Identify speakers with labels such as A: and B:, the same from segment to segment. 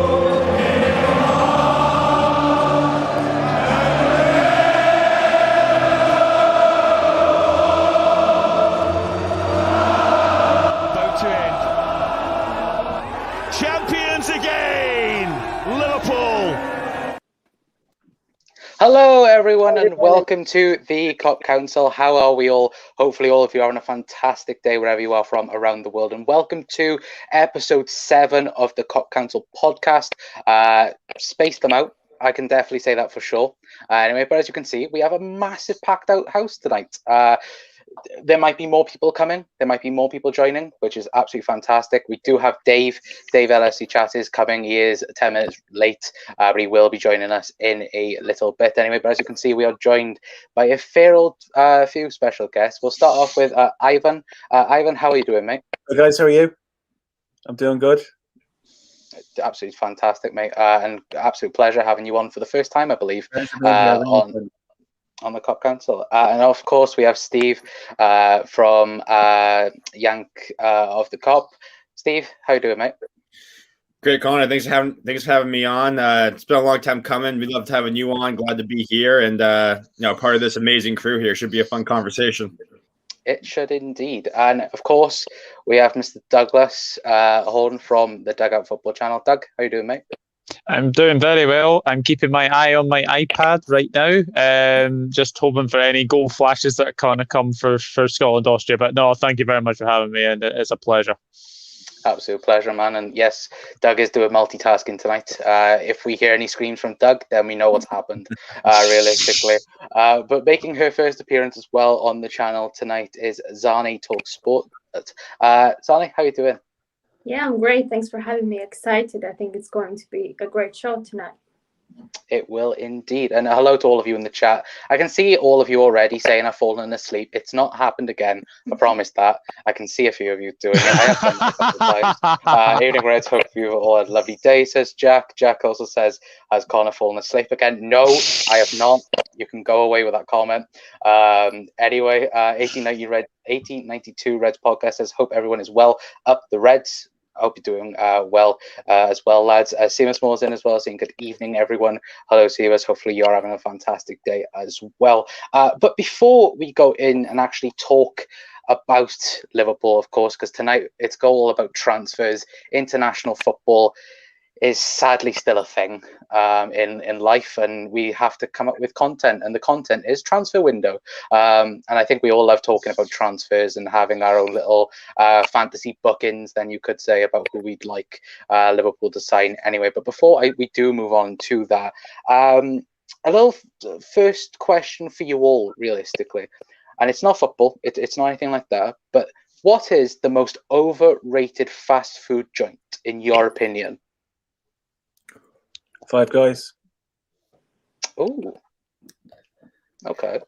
A: Champions again, Liverpool.
B: Hello everyone and welcome to the Kop Council. How are we all? Hopefully all of you are having a fantastic day wherever you are from around the world, and welcome to episode 7 of the Kop Council Podcast. Spaced them out, I can definitely say that for sure. Anyway, but as you can see, we have a massive packed out house tonight. There might be more people coming. There might be more people joining, which is absolutely fantastic. We do have Dave LSC Chat is coming. He is 10 minutes late, but he will be joining us in a little bit anyway. But as you can see, we are joined by a few special guests. We'll start off with Ivan. Ivan, how are you doing, mate?
C: Hey guys, how are you? I'm doing good.
B: Absolutely fantastic, mate. And absolute pleasure having you on for the first time, I believe, on the Kop Council. And of course, we have Steve from Yank of the Kop. Steve, how you doing, mate?
D: Great, Connor. Thanks for having me on. It's been a long time coming. We'd love to have you on. Glad to be here and part of this amazing crew here. Should be a fun conversation.
B: It should indeed. And of course, we have Mr. Douglas Horn from the Dugout Football Channel. Doug, how you doing, mate?
E: I'm doing very well. I'm keeping my eye on my iPad right now, just hoping for any goal flashes that kind of come for Scotland, Austria. But no, thank you very much for having me, and it's a pleasure.
B: Absolute pleasure, man. And yes, Doug is doing multitasking tonight. If we hear any screams from Doug, then we know what's happened, realistically. But making her first appearance as well on the channel tonight is Zani Talk Sport. Zani, how you doing?
F: Yeah, I'm great. Thanks for having me. Excited. I think it's going to be a great show tonight.
B: It will indeed. And hello to all of you in the chat. I can see all of you already saying I've fallen asleep. It's not happened again. I promise that. I can see a few of you doing it. I have done it a couple of times. Evening Reds, hope you all had a lovely day, says Jack. Jack also says, has Connor fallen asleep again? No, I have not. You can go away with that comment. Anyway, 1892 Reds podcast says, hope everyone is well. Up the Reds. I hope you're doing well as well, lads. Seamus Moore's in as well, saying good evening, everyone. Hello, Seamus. Hopefully you're having a fantastic day as well. But before we go in and actually talk about Liverpool, of course, because tonight it's all about transfers. International football is sadly still a thing in life, and we have to come up with content, and the content is transfer window. And I think we all love talking about transfers and having our own little fantasy bookings, then you could say, about who we'd like Liverpool to sign anyway. But before we do move on to that, a little first question for you all, realistically, and it's not football, it's not anything like that, but what is the most overrated fast food joint in your opinion?
C: Five Guys.
B: Oh, okay.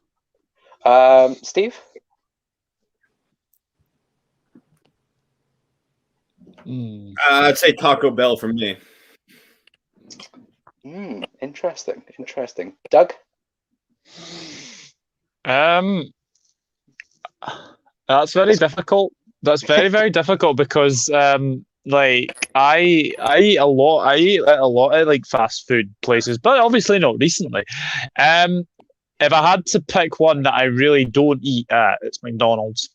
B: Steve?
D: I'd say Taco Bell for me.
B: Interesting. Doug?
E: That's very difficult. That's very, very difficult because like I eat a lot of like fast food places, but obviously not recently. If I had to pick one that I really don't eat at, it's McDonald's.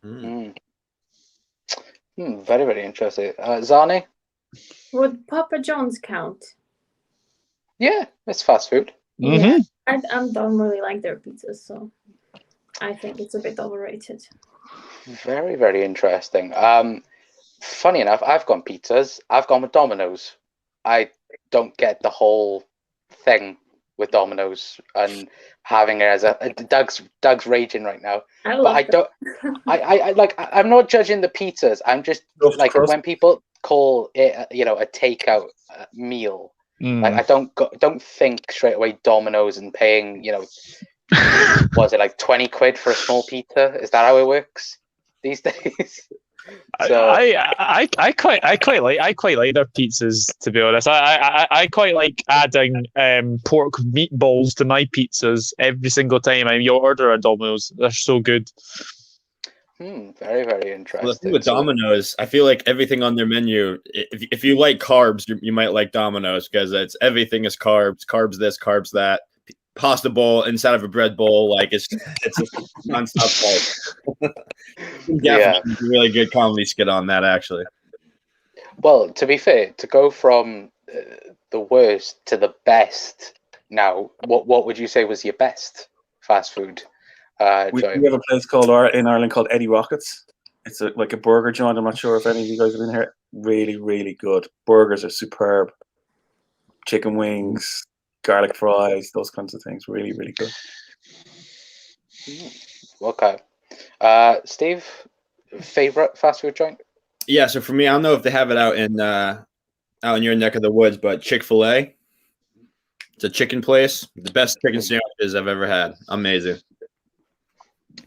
B: Very, very interesting. Zani?
F: Would Papa John's count?
B: Yeah, it's fast food.
F: Yeah, I don't really like their pizzas, so I think it's a bit overrated.
B: Very, very interesting. Funny enough, I've gone pizzas. I've gone with Domino's. I don't get the whole thing with Domino's and having it as a Doug's raging right now. I'm not judging the pizzas. I'm just like when people call it a takeout meal. Like I don't think straight away Domino's and paying was it like 20 quid for a small pizza? Is that how it works these days? So,
E: I quite like their pizzas, to be honest. I quite like adding pork meatballs to my pizzas every single time I order a Domino's. They're so good.
B: Very, very interesting.
D: Well, the thing with Domino's, I feel like everything on their menu, if you like carbs, you might like Domino's because everything is carbs, carbs this, carbs that. Pasta bowl inside of a bread bowl, like it's just nonstop carbs. Yeah, a really good comedy skit on that, actually.
B: Well, to be fair, to go from the worst to the best, now, what would you say was your best fast food?
C: We have a place in Ireland called Eddie Rockets. It's like a burger joint. I'm not sure if any of you guys have been here. Really, really good. Burgers are superb. Chicken wings, garlic fries, those kinds of things. Really, really good.
B: Okay. Steve, favorite fast food joint?
D: Yeah, so for me, I don't know if they have it out in your neck of the woods, but Chick-fil-A. It's a chicken place. The best chicken sandwiches I've ever had. Amazing.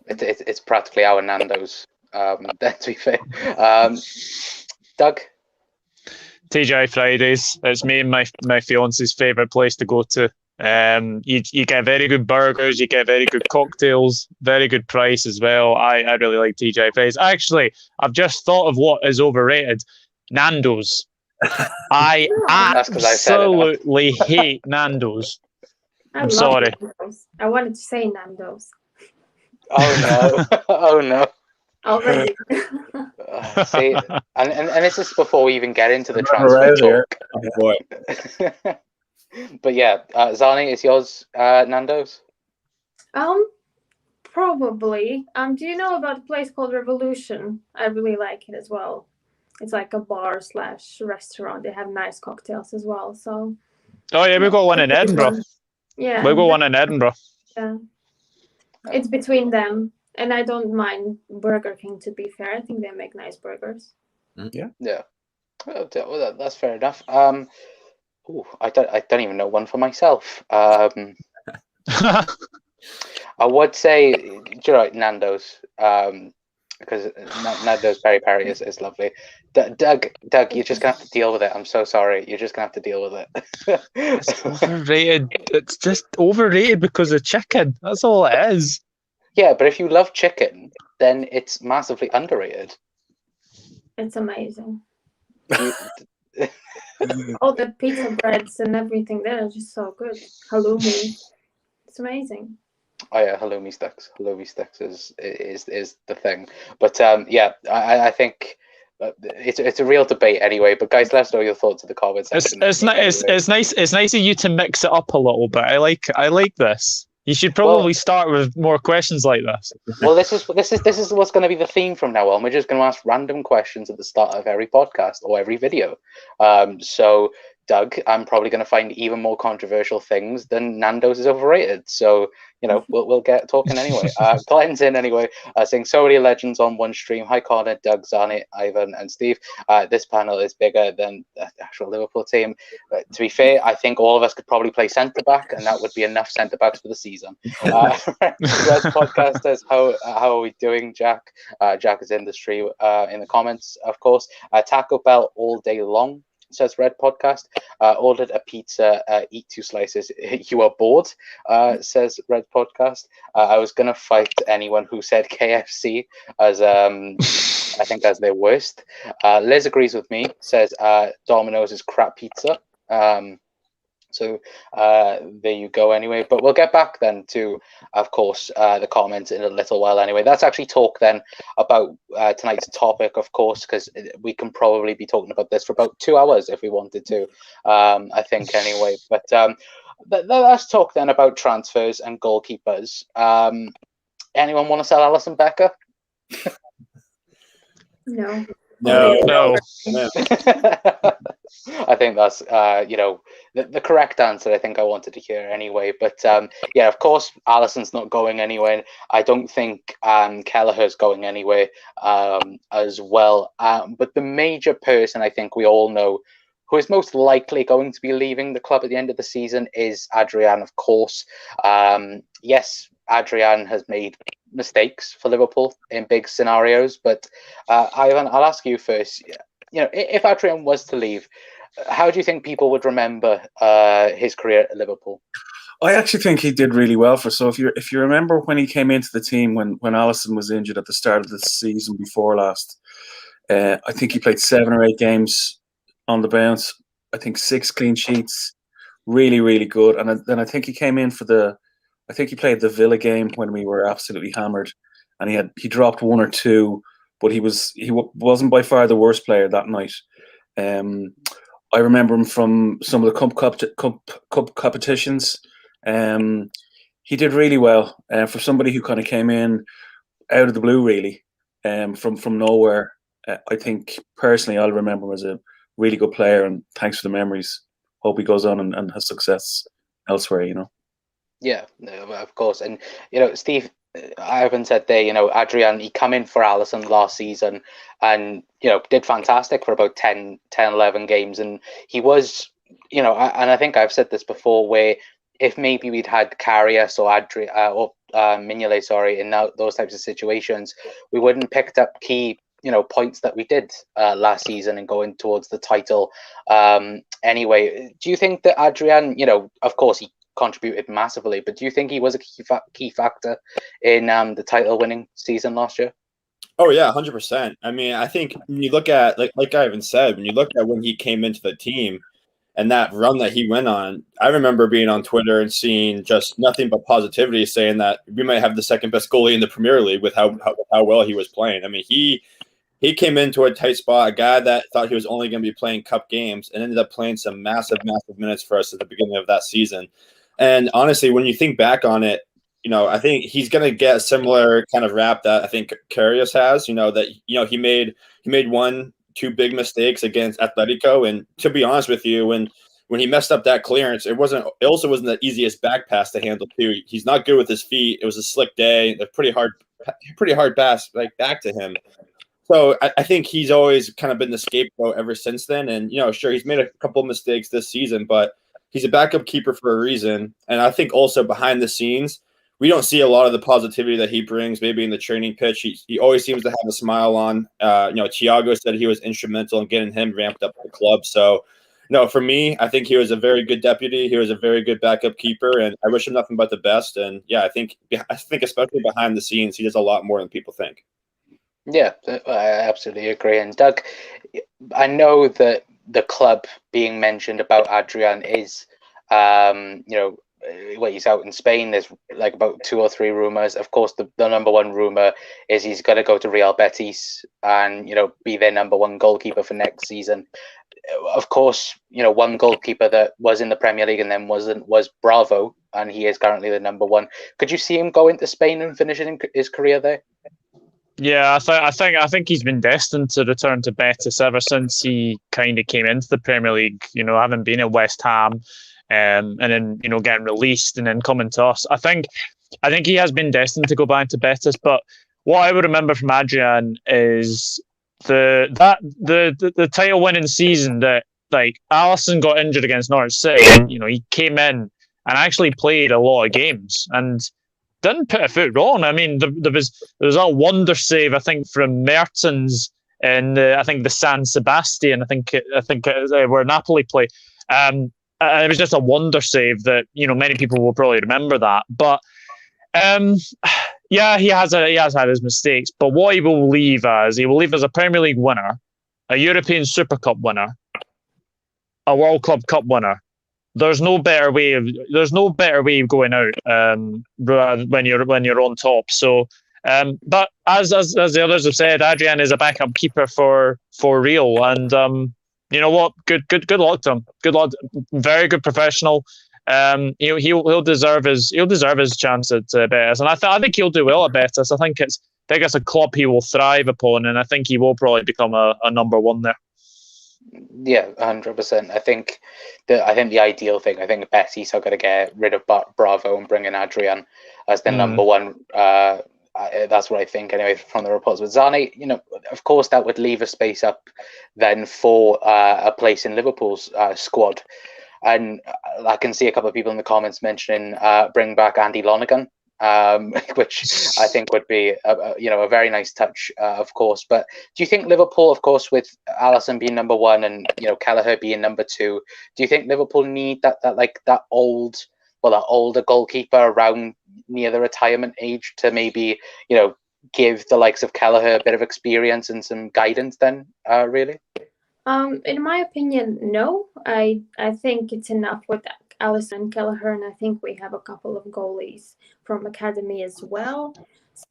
B: It's practically our Nando's. To be fair. Doug?
E: TGI Fridays. It's me and my fiance's favourite place to go to. You get very good burgers, you get very good cocktails, very good price as well. I really like TGI Fridays. Actually, I've just thought of what is overrated. Nando's. I absolutely hate Nando's. I'm sorry.
F: Nando's. I wanted to say Nando's.
B: Oh no! Oh no!
F: Already.
B: See, and this is before we even get into the transfer talk.
D: Oh, boy.
B: But yeah, Zani, is yours Nando's?
F: Probably. Do you know about a place called Revolution? I really like it as well. It's like a bar / restaurant. They have nice cocktails as well. So.
E: Oh yeah, we got one in Edinburgh.
F: Yeah.
E: We got one in Edinburgh.
F: Yeah. It's between them. And I don't mind Burger King, to be fair. I think they make nice burgers.
B: Yeah. Well, that's fair enough. I don't even know one for myself. I would say, Nando's, because Nando's peri peri is lovely. Doug, you're just gonna have to deal with it. I'm so sorry. You're just gonna have to deal with it.
E: It's overrated. It's just overrated because of chicken. That's all it is.
B: Yeah, but if you love chicken, then it's massively underrated.
F: It's amazing. All the pizza breads and everything there are just so good. Halloumi. It's amazing.
B: Oh yeah, halloumi sticks. Halloumi sticks is the thing. But I think it's a real debate anyway. But guys, let us know your thoughts in the comments.
E: It's nice. It's nice of you to mix it up a little bit. I like this. You should probably start with more questions like this.
B: Well, this is what's going to be the theme from now on. We're just going to ask random questions at the start of every podcast or every video. So, Doug, I'm probably going to find even more controversial things than Nando's is overrated. So, we'll get talking anyway. Glenn's in anyway, saying so many legends on one stream. Hi, Connor, Doug, Zani, Ivan, and Steve. This panel is bigger than the actual Liverpool team. To be fair, I think all of us could probably play centre back, and that would be enough centre backs for the season. Red Podcast says, how are we doing, Jack? Jack is in the stream in the comments, of course. Taco Bell all day long, says Red Podcast. Ordered a pizza, eat 2 slices. You are bored, says Red Podcast. I was going to fight anyone who said KFC as I think as their worst. Liz agrees with me, says Domino's is crap pizza. So there you go anyway. But we'll get back then to, of course, the comments in a little while anyway. Let's actually talk then about tonight's topic, of course, because we can probably be talking about this for about 2 hours if we wanted to, I think anyway. But let's talk then about transfers and goalkeepers. Anyone want to sell Alisson Becker?
F: No.
E: No.
B: I think that's the correct answer. I think I wanted to hear anyway. But of course, Alisson's not going anywhere. I don't think Kelleher's going anywhere as well. But the major person I think we all know who is most likely going to be leaving the club at the end of the season is Adrian, of course. Yes, Adrian has made mistakes for Liverpool in big scenarios, but Ivan, I'll ask you first. If Adrian was to leave, how do you think people would remember his career at Liverpool?
C: I actually think he did really well for. So if you remember when he came into the team when Alisson was injured at the start of the season before last, I think he played 7 or 8 games on the bounce. I think 6 clean sheets, really really good. And then I think he came in for I think he played the Villa game when we were absolutely hammered, and he dropped 1 or 2, but he wasn't by far the worst player that night. I remember him from some of the cup competitions. He did really well for somebody who kind of came in out of the blue, really, from nowhere. I think personally, I'll remember him as a really good player, and thanks for the memories. Hope he goes on and has success elsewhere.
B: Yeah, of course. And Steve, Ivan said there, Adrian, he come in for Alisson last season and did fantastic for about 10 11 games, and he was and I think I've said this before, where if maybe we'd had Karius or Mignolet, sorry, in those types of situations, we wouldn't have picked up key points that we did last season and going towards the title. Anyway, do you think that Adrian, of course he contributed massively, but do you think he was a key factor in the title winning season last year?
D: Oh yeah, 100%. I mean, I think when you look at like I even said, when you look at when he came into the team and that run that he went on, I remember being on Twitter and seeing just nothing but positivity, saying that we might have the second best goalie in the Premier League with how well he was playing. I mean, he came into a tight spot, a guy that thought he was only going to be playing cup games, and ended up playing some massive minutes for us at the beginning of that season. And honestly, when you think back on it, I think he's going to get a similar kind of rap that I think Karius has. He made 1-2 big mistakes against Atletico, and to be honest with you, when he messed up that clearance, it also wasn't the easiest back pass to handle too. He's not good with his feet. It was a slick day, a pretty hard pass back to him. So I think he's always kind of been the scapegoat ever since then. And sure, he's made a couple of mistakes this season, but he's a backup keeper for a reason. And I think also behind the scenes, we don't see a lot of the positivity that he brings, maybe in the training pitch. He always seems to have a smile on. Thiago said he was instrumental in getting him ramped up at the club. So, for me, I think he was a very good deputy. He was a very good backup keeper, and I wish him nothing but the best. And yeah, I think especially behind the scenes, he does a lot more than people think.
B: Yeah, I absolutely agree. And Doug, I know that the club being mentioned about Adrian is, he's out in Spain. There's like about 2 or 3 rumors. Of course, the number one rumor is he's going to go to Real Betis and be their number one goalkeeper for next season. Of course, one goalkeeper that was in the Premier League and then was Bravo, and he is currently the number one. Could you see him go into Spain and finishing his career there?
E: Yeah, I think he's been destined to return to Betis ever since he kind of came into the Premier League. Having been at West Ham, and then getting released and then coming to us. I think he has been destined to go back to Betis. But what I would remember from Adrian is the title winning season that Alisson got injured against Norwich City. And, he came in and actually played a lot of games and didn't put a foot wrong. I mean, there was a wonder save, I think, from Mertens in I think the San Sebastian. I think where Napoli play. It was just a wonder save that many people will probably remember that. But yeah, he has had his mistakes. But what he will leave as a Premier League winner, a European Super Cup winner, a World Club Cup winner. There's no better way of going out when you're on top. So, but as the others have said, Adrian is a backup keeper for Real, and you know what? Good luck to him. Good luck. Very good professional. He'll deserve his chance at Betis, and I think he'll do well at Betis. I think it's a club he will thrive upon, and I think he will probably become a number one there.
B: Yeah, 100%. I think the ideal thing. I think Betis are going to get rid of Bravo and bring in Adrian as the number one. That's what I think anyway from the reports with Zane. Of course, that would leave a space up then for a place in Liverpool's squad. And I can see a couple of people in the comments mentioning bring back Andy Lonergan, which I think would be a very nice touch, of course. But do you think Liverpool, of course, with Alisson being number one and Kelleher being number two, do you think Liverpool need that old an older goalkeeper around near the retirement age to maybe, give the likes of Kelleher a bit of experience and some guidance then, really?
F: In my opinion, no. I think it's enough with Allison and Kelleher, and I think we have a couple of goalies from academy as well.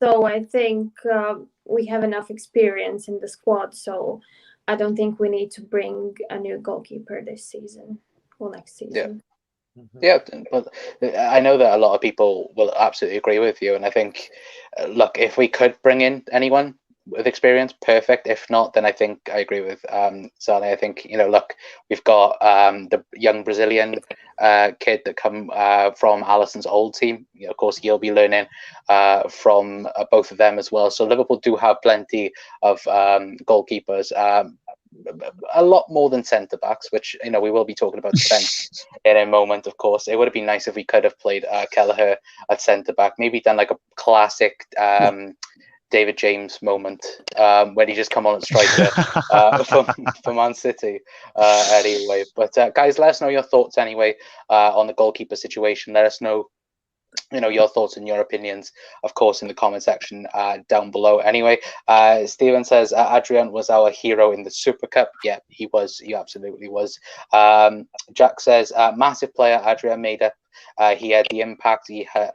F: So I think we have enough experience in the squad. So I don't think we need to bring a new goalkeeper this season or next season.
B: Yeah, but I know that a lot of people will absolutely agree with you. And I think, look, if we could bring in anyone with experience, perfect. If not, then I think I agree with Zane. I think, look, we've got the young Brazilian kid that come from Alisson's old team. Of course, he'll be learning from both of them as well. So Liverpool do have plenty of goalkeepers. A lot more than centre backs, which we will be talking about defence in a moment. Of course, it would have been nice if we could have played Kelleher at centre back, maybe done like a classic David James moment when he just come on at striker for Man City anyway. But guys, let us know your thoughts anyway on the goalkeeper situation. Let us know your thoughts and your opinions, of course, in the comment section down below. Anyway, Stephen says Adrian was our hero in the Super Cup. Yeah, he was. He absolutely was. Jack says massive player Adrian made up. He had the impact. He had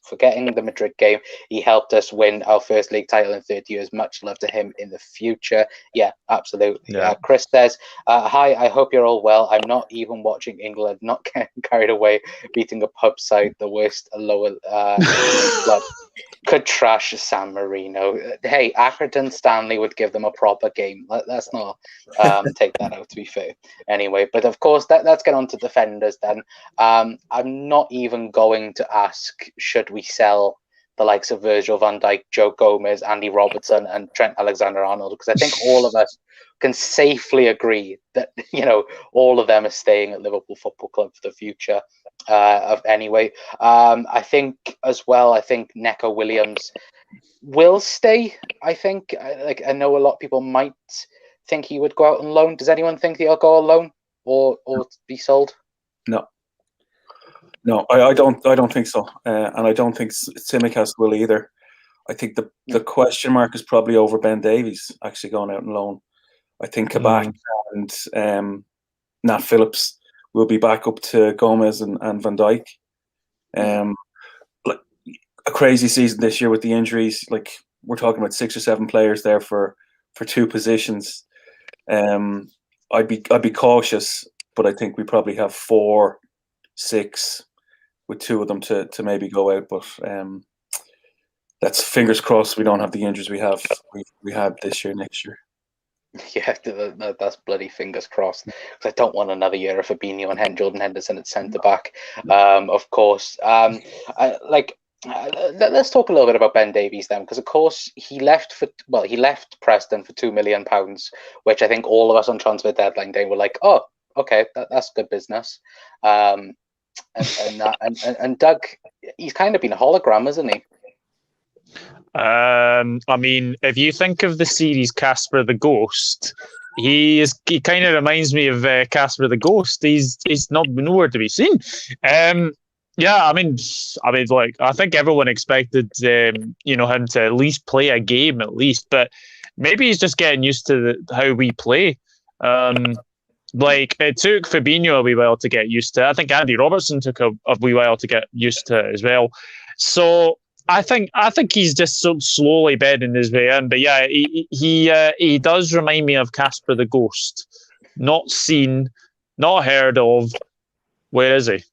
B: forgetting the Madrid game, he helped us win our first league title in 30 years. Much love to him in the future. Yeah, absolutely. Yeah. Chris says, hi, I hope you're all well. I'm not even watching England, not getting carried away, beating a pub side, the worst lower club. Could trash San Marino. Hey, Accrington Stanley would give them a proper game. Let's not take that out, to be fair. Anyway, but of course, let's get on to defenders then. I'm not even going to ask, should we sell the likes of Virgil van Dijk, Joe Gomez, Andy Robertson, and Trent Alexander-Arnold? Because I think all of us can safely agree that, all of them are staying at Liverpool Football Club for the future. Anyway, I think as well, Neco Williams will stay. I think, I know a lot of people might think he would go out on loan. Does anyone think he'll go on loan or be sold?
C: No, I don't think so, and I don't think Tsimikas will either. I think the question mark is probably over Ben Davies actually going out on loan. I think Kabak and Nat Phillips will be back up to Gomez and Van Dijk. Like a crazy season this year with the injuries. Like we're talking about 6 or 7 players there for 2 positions. I'd be cautious, but I think we probably have 4, 6. With 2 of them to maybe go out, but that's fingers crossed we don't have the injuries we had this year, next year.
B: Yeah, that's bloody fingers crossed. Because I don't want another year of Fabinho and Jordan Henderson at centre back. Of course, let's talk a little bit about Ben Davies then, because of course he left Preston for £2 million, which I think all of us on transfer deadline day were like, oh, okay, that's good business. And Doug, he's kind of been a hologram, isn't he?
E: I mean, if you think of the series Casper the Ghost, he kind of reminds me of Casper the Ghost. He's not nowhere to be seen. Yeah, I mean, like I think everyone expected him to at least play a game at least, but maybe he's just getting used to how we play. Like it took Fabinho a wee while to get used to. I think Andy Robertson took a wee while to get used to it as well. So I think he's just so slowly bedding his way in. But yeah, he does remind me of Casper the Ghost. Not seen, not heard of. Where is he?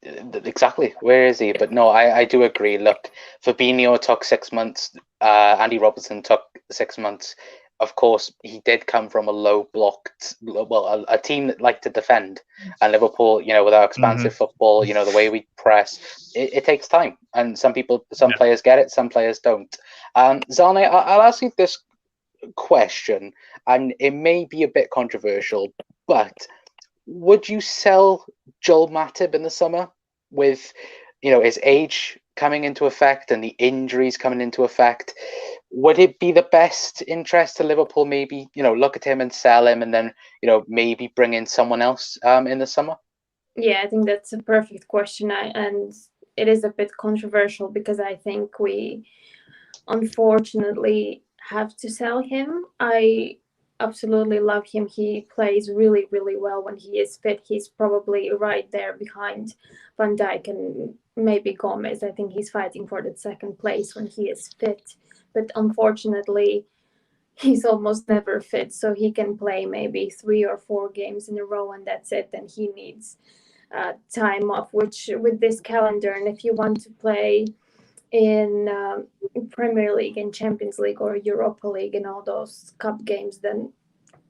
B: Exactly. Where is he? But no, I do agree. Look, Fabinho took 6 months. Andy Robertson took 6 months. Of course, he did come from a team that liked to defend. And Liverpool, with our expansive football, the way we press, it takes time. And some players get it, some players don't. Zane, I'll ask you this question, and it may be a bit controversial, but would you sell Joel Matip in the summer with, his age coming into effect and the injuries coming into effect? Would it be the best interest to Liverpool maybe, look at him and sell him and then, maybe bring in someone else in the summer?
F: Yeah, I think that's a perfect question. And it is a bit controversial because I think we unfortunately have to sell him. I absolutely love him. He plays really, really well when he is fit. He's probably right there behind Van Dijk and maybe Gomez. I think he's fighting for the second place when he is fit. But unfortunately, he's almost never fit. So he can play maybe 3 or 4 games in a row and that's it. And he needs time off, which with this calendar, and if you want to play in Premier League and Champions League or Europa League and all those cup games, then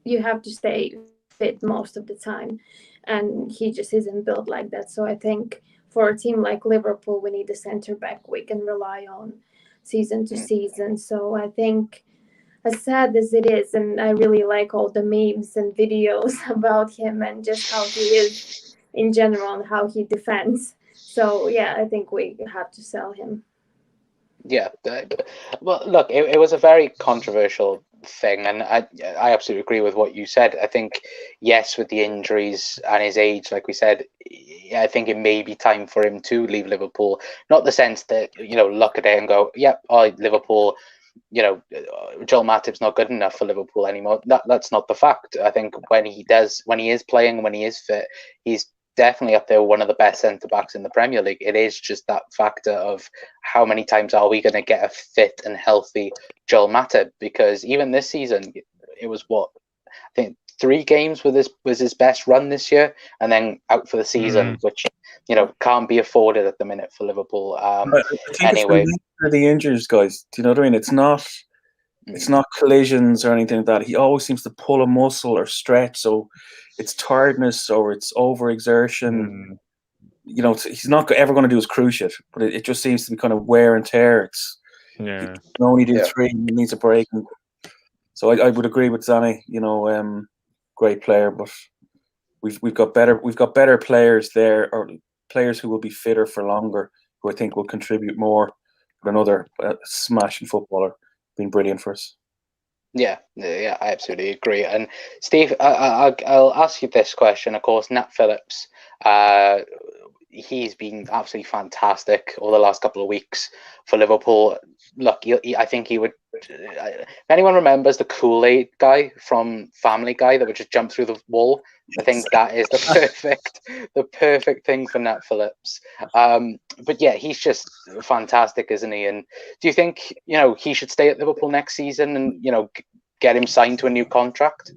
F: you have to stay fit most of the time. And he just isn't built like that. So I think for a team like Liverpool, we need a centre back we can rely on season to season. So I think, as sad as it is, and I really like all the memes and videos about him and just how he is in general and how he defends. So yeah, I think we have to sell him.
B: Yeah, well, look, it was a very controversial thing, and I absolutely agree with what you said. I think, yes, with the injuries and his age, like we said, I think it may be time for him to leave Liverpool. Not the sense that, look at it and go, yeah, Liverpool, Joel Matip's not good enough for Liverpool anymore. That's not the fact. I think when he is playing, when he is fit, he's definitely up there, one of the best centre-backs in the Premier League. It is just that factor of how many times are we going to get a fit and healthy Joel Matip? Because even this season, it was I think 3 games was his best run this year, and then out for the season, which can't be afforded at the minute for Liverpool.
C: I think anyway, it's the injuries, guys. Do you know what I mean? It's not collisions or anything like that. He always seems to pull a muscle or stretch, so it's tiredness or it's overexertion. He's not ever going to do his cruciate, but it just seems to be kind of wear and tear. You can only do 3, he needs a break. And so I would agree with Zanny. Great player, but we've got better players there, or players who will be fitter for longer, who I think will contribute more. But another smashing footballer, been brilliant for us.
B: Yeah, I absolutely agree. And Steve, I'll ask you this question. Of course, Nat Phillips, he's been absolutely fantastic over the last couple of weeks for Liverpool. Look, I think he would. If anyone remembers the Kool-Aid guy from Family Guy that would just jump through the wall, I think that is the perfect thing for Nat Phillips. But yeah, he's just fantastic, isn't he? And do you think he should stay at Liverpool next season and get him signed to a new contract?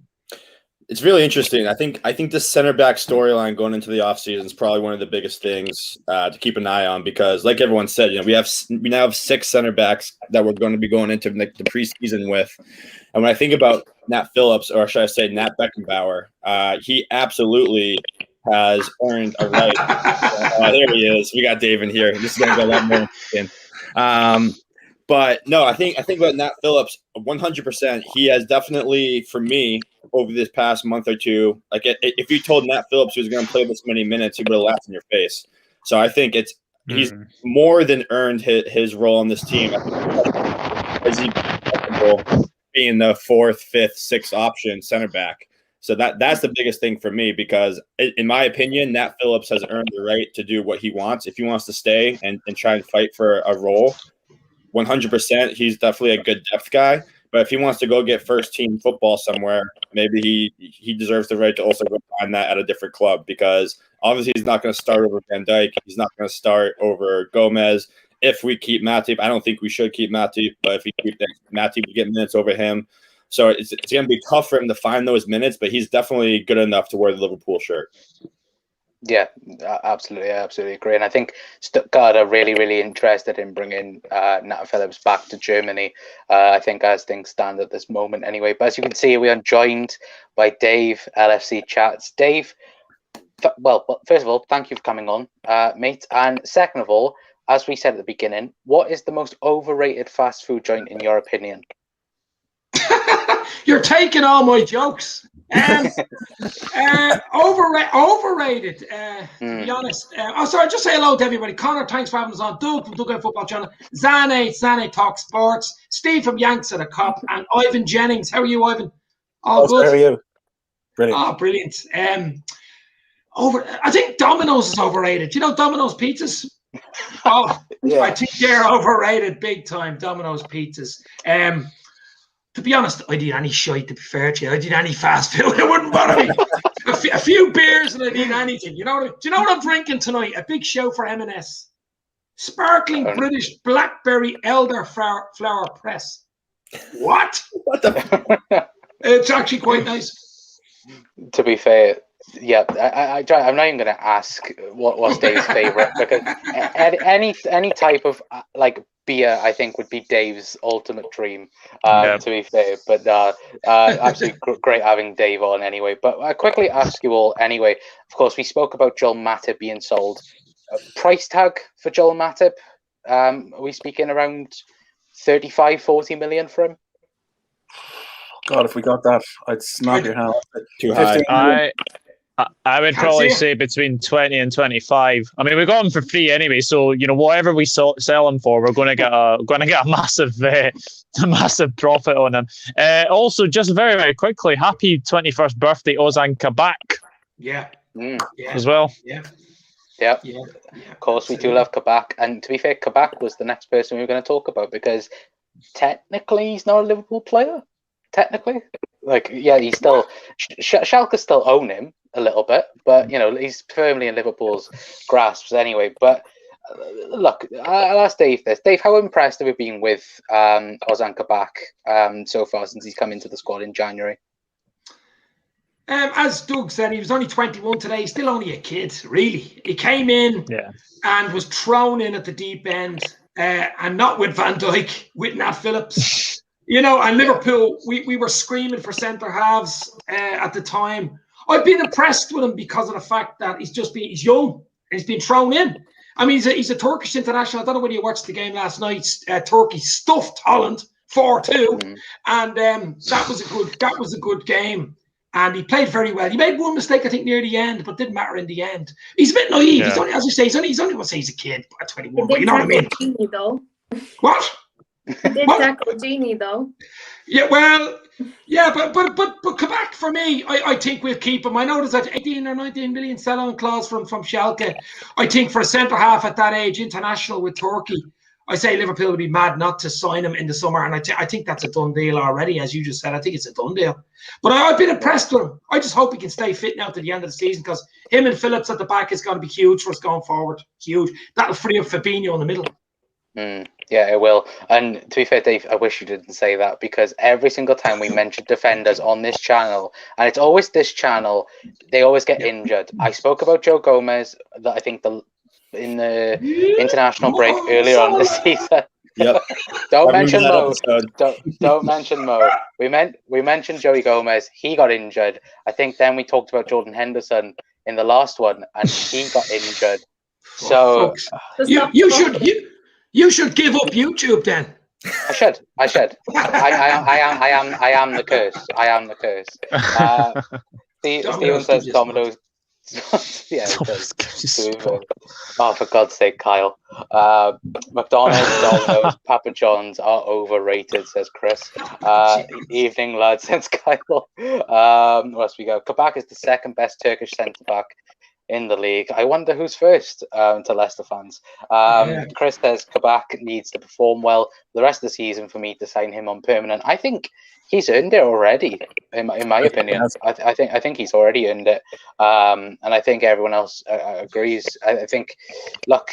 D: It's really interesting. I think the center back storyline going into the offseason is probably one of the biggest things to keep an eye on, because, like everyone said, we now have 6 center backs that we're going to be going into the preseason with. And when I think about Nat Phillips, or should I say Nat Beckenbauer, he absolutely has earned a right. There he is. We got Dave in here. This is going to go a lot more in. But no, I think about Nat Phillips 100%. He has definitely, for me, over this past month or two, like if you told Nat Phillips he was going to play this many minutes, he would have laughed in your face. So I think he's more than earned his role on this team. As he being the 4th, 5th, 6th option center back. So that's the biggest thing for me, because in my opinion, Nat Phillips has earned the right to do what he wants. If he wants to stay and try and fight for a role, 100%, he's definitely a good depth guy. But if he wants to go get first team football somewhere, maybe he deserves the right to also go find that at a different club, because obviously he's not going to start over Van Dijk. He's not going to start over Gomez. If we keep Matip, I don't think we should keep Matip, but if we keep Matip, we get minutes over him. So it's going to be tough for him to find those minutes, but he's definitely good enough to wear the Liverpool shirt.
B: Yeah, absolutely. I absolutely agree. And I think Stuttgart are really, really interested in bringing Nat Phillips back to Germany, I think, as things stand at this moment anyway. But as you can see, we are joined by Dave, LFC Chats. Dave, well, first of all, thank you for coming on, mate. And second of all, as we said at the beginning, what is the most overrated fast food joint in your opinion?
G: You're taking all my jokes. Overrated, to be honest. Sorry, just say hello to everybody. Connor, thanks for having us on. Doug from Doug Football Channel. Zane Talk Sports. Steve from Yanks at a Cop. And Ivan Jennings. How are you, Ivan? All good?
C: How are you? Brilliant.
G: Oh, brilliant. I think Domino's is overrated. Do you know Domino's pizzas? Oh,
B: Yeah.
G: I think they're overrated big time. Domino's pizzas. To be honest, I'd eat any shite. To be fair to you, I'd eat any fast food. It wouldn't bother me. A few beers and I'd eat anything. Do you know what I'm drinking tonight? A big show for M&S. Sparkling British blackberry elderflower press. What?
D: What the?
G: It's actually quite nice.
B: To be fair, yeah, I'm not even going to ask what's Dave's favorite, because any type of like beer, I think, would be Dave's ultimate dream. To be fair, but absolutely great having Dave on anyway. But I quickly ask you all anyway. Of course, we spoke about Joel Matip being sold. Price tag for Joel Matip? Are we speaking around 35-40 million for him?
C: God, if we got that, I'd snap your hand.
D: Too high.
E: I would probably say between 20 and 25. I mean, we got him for free anyway, so whatever we sell him for, we're going to get a massive profit on him. Also, just very, very quickly, happy 21st birthday, Ozan Kabak.
G: Yeah.
E: As well.
G: Yeah.
B: Yeah. Of course, we do love Kabak, and to be fair, Kabak was the next person we were going to talk about, because technically he's not a Liverpool player. Technically, he's still Schalke still own him a little bit, but he's firmly in Liverpool's grasps anyway. But look, I'll ask Dave this. Dave, how impressed have you been with Ozan Kabak so far since he's come into the squad in January?
G: As Doug said, he was only 21 today. He's still only a kid, really. He came in and was thrown in at the deep end, and not with Van Dijk, with Nat Phillips. And Liverpool, we were screaming for centre halves at the time. I've been impressed with him because of the fact that he's young and he's been thrown in. I mean, he's a Turkish international. I don't know whether you watched the game last night. Turkey stuffed Holland 4-2, and that was a good game. And he played very well. He made one mistake, I think, near the end, but didn't matter in the end. He's a bit naive. He's only, as you say, he's a kid at 21. But you know what I mean?
F: Genie, though.
G: What?
F: He did tackle Genie, though.
G: Yeah, well, yeah, but Kabak, for me, I think we'll keep him. I know there's an 18 or 19 million sell-on clause from Schalke. I think for a centre-half at that age, international with Turkey, I say Liverpool would be mad not to sign him in the summer, and I think that's a done deal already, as you just said. I think it's a done deal. But I've been impressed with him. I just hope he can stay fit now to the end of the season, because him and Phillips at the back is going to be huge for us going forward. Huge. That'll free up Fabinho in the middle.
B: Yeah, it will. And to be fair, Dave, I wish you didn't say that, because every single time we mention defenders on this channel, and it's always this channel, they always get injured. I spoke about Joe Gomez, that I think in the international break earlier on this season.
D: Yep.
B: Don't mention Mo. Don't mention Mo. We mentioned Joey Gomez. He got injured. I think then we talked about Jordan Henderson in the last one, and he got injured. So
G: you should give up YouTube then.
B: I should. I am the curse. I am the curse. Steven says Domino's. Yeah, oh, for God's sake, Kyle. McDonald's, Domino's, Papa John's are overrated, says Chris. Evening, lads, says Kyle. Where else we go? Kabak is the second best Turkish centre-back in the league. I wonder who's first to Leicester fans. Chris says Kabak needs to perform well the rest of the season for me to sign him on permanent. I think he's earned it already, in my opinion. I think he's already earned it, and I think everyone else agrees. I think, look,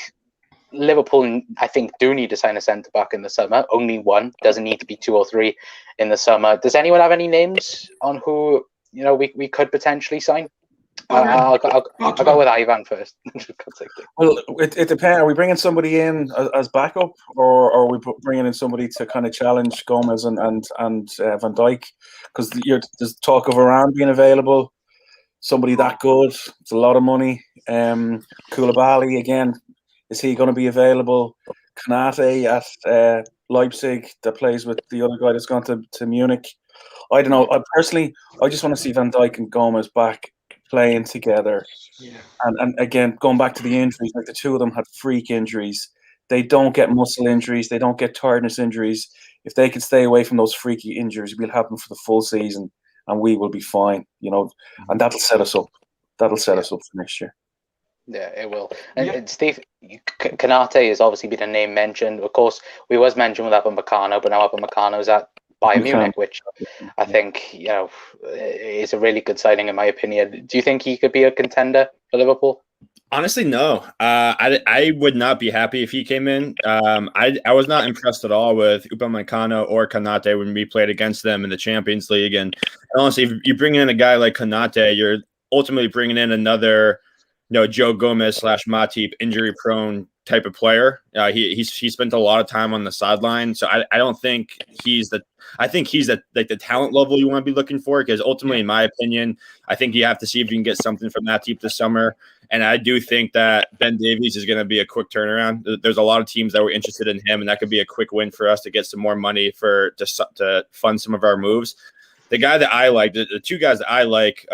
B: Liverpool, I think, do need to sign a centre back in the summer. Only one, doesn't need to be 2 or 3 in the summer. Does anyone have any names on who we could potentially sign? I'll go with Ivan first.
C: Well, it depends. Are we bringing somebody in as backup, or are we bringing in somebody to kind of challenge Gomez and Van Dijk? Because there's talk of Varane being available. Somebody that good. It's a lot of money. Koulibaly again. Is he going to be available? Kanate at Leipzig, that plays with the other guy that's gone to Munich. I don't know. I just want to see Van Dijk and Gomez back playing together. And again, going back to the injuries, like the two of them had freak injuries. They don't get muscle injuries, they don't get tiredness injuries. If they can stay away from those freaky injuries, we'll have them for the full season and we will be fine, and that'll set us up. that'll set us up for next year.
B: Yeah, it will. And Steve, Konate has obviously been a name mentioned. Of course, we was mentioned with Upamecano, but now Upamecano's at Bayern Munich, which I think is a really good signing in my opinion. Do you think he could be a contender for Liverpool?
D: Honestly, no. I would not be happy if he came in. I was not impressed at all with Upamecano or Konate when we played against them in the Champions League. And honestly, if you bring in a guy like Konate, you're ultimately bringing in another, Joe Gomez / Matip injury-prone type of player. He spent a lot of time on the sideline, so I don't think he's the. I think he's the talent level you want to be looking for, because ultimately, in my opinion, I think you have to see if you can get something from Matip this summer. And I do think that Ben Davies is going to be a quick turnaround. There's a lot of teams that were interested in him, and that could be a quick win for us to get some more money to fund some of our moves. The guy that I like, the two guys that I like,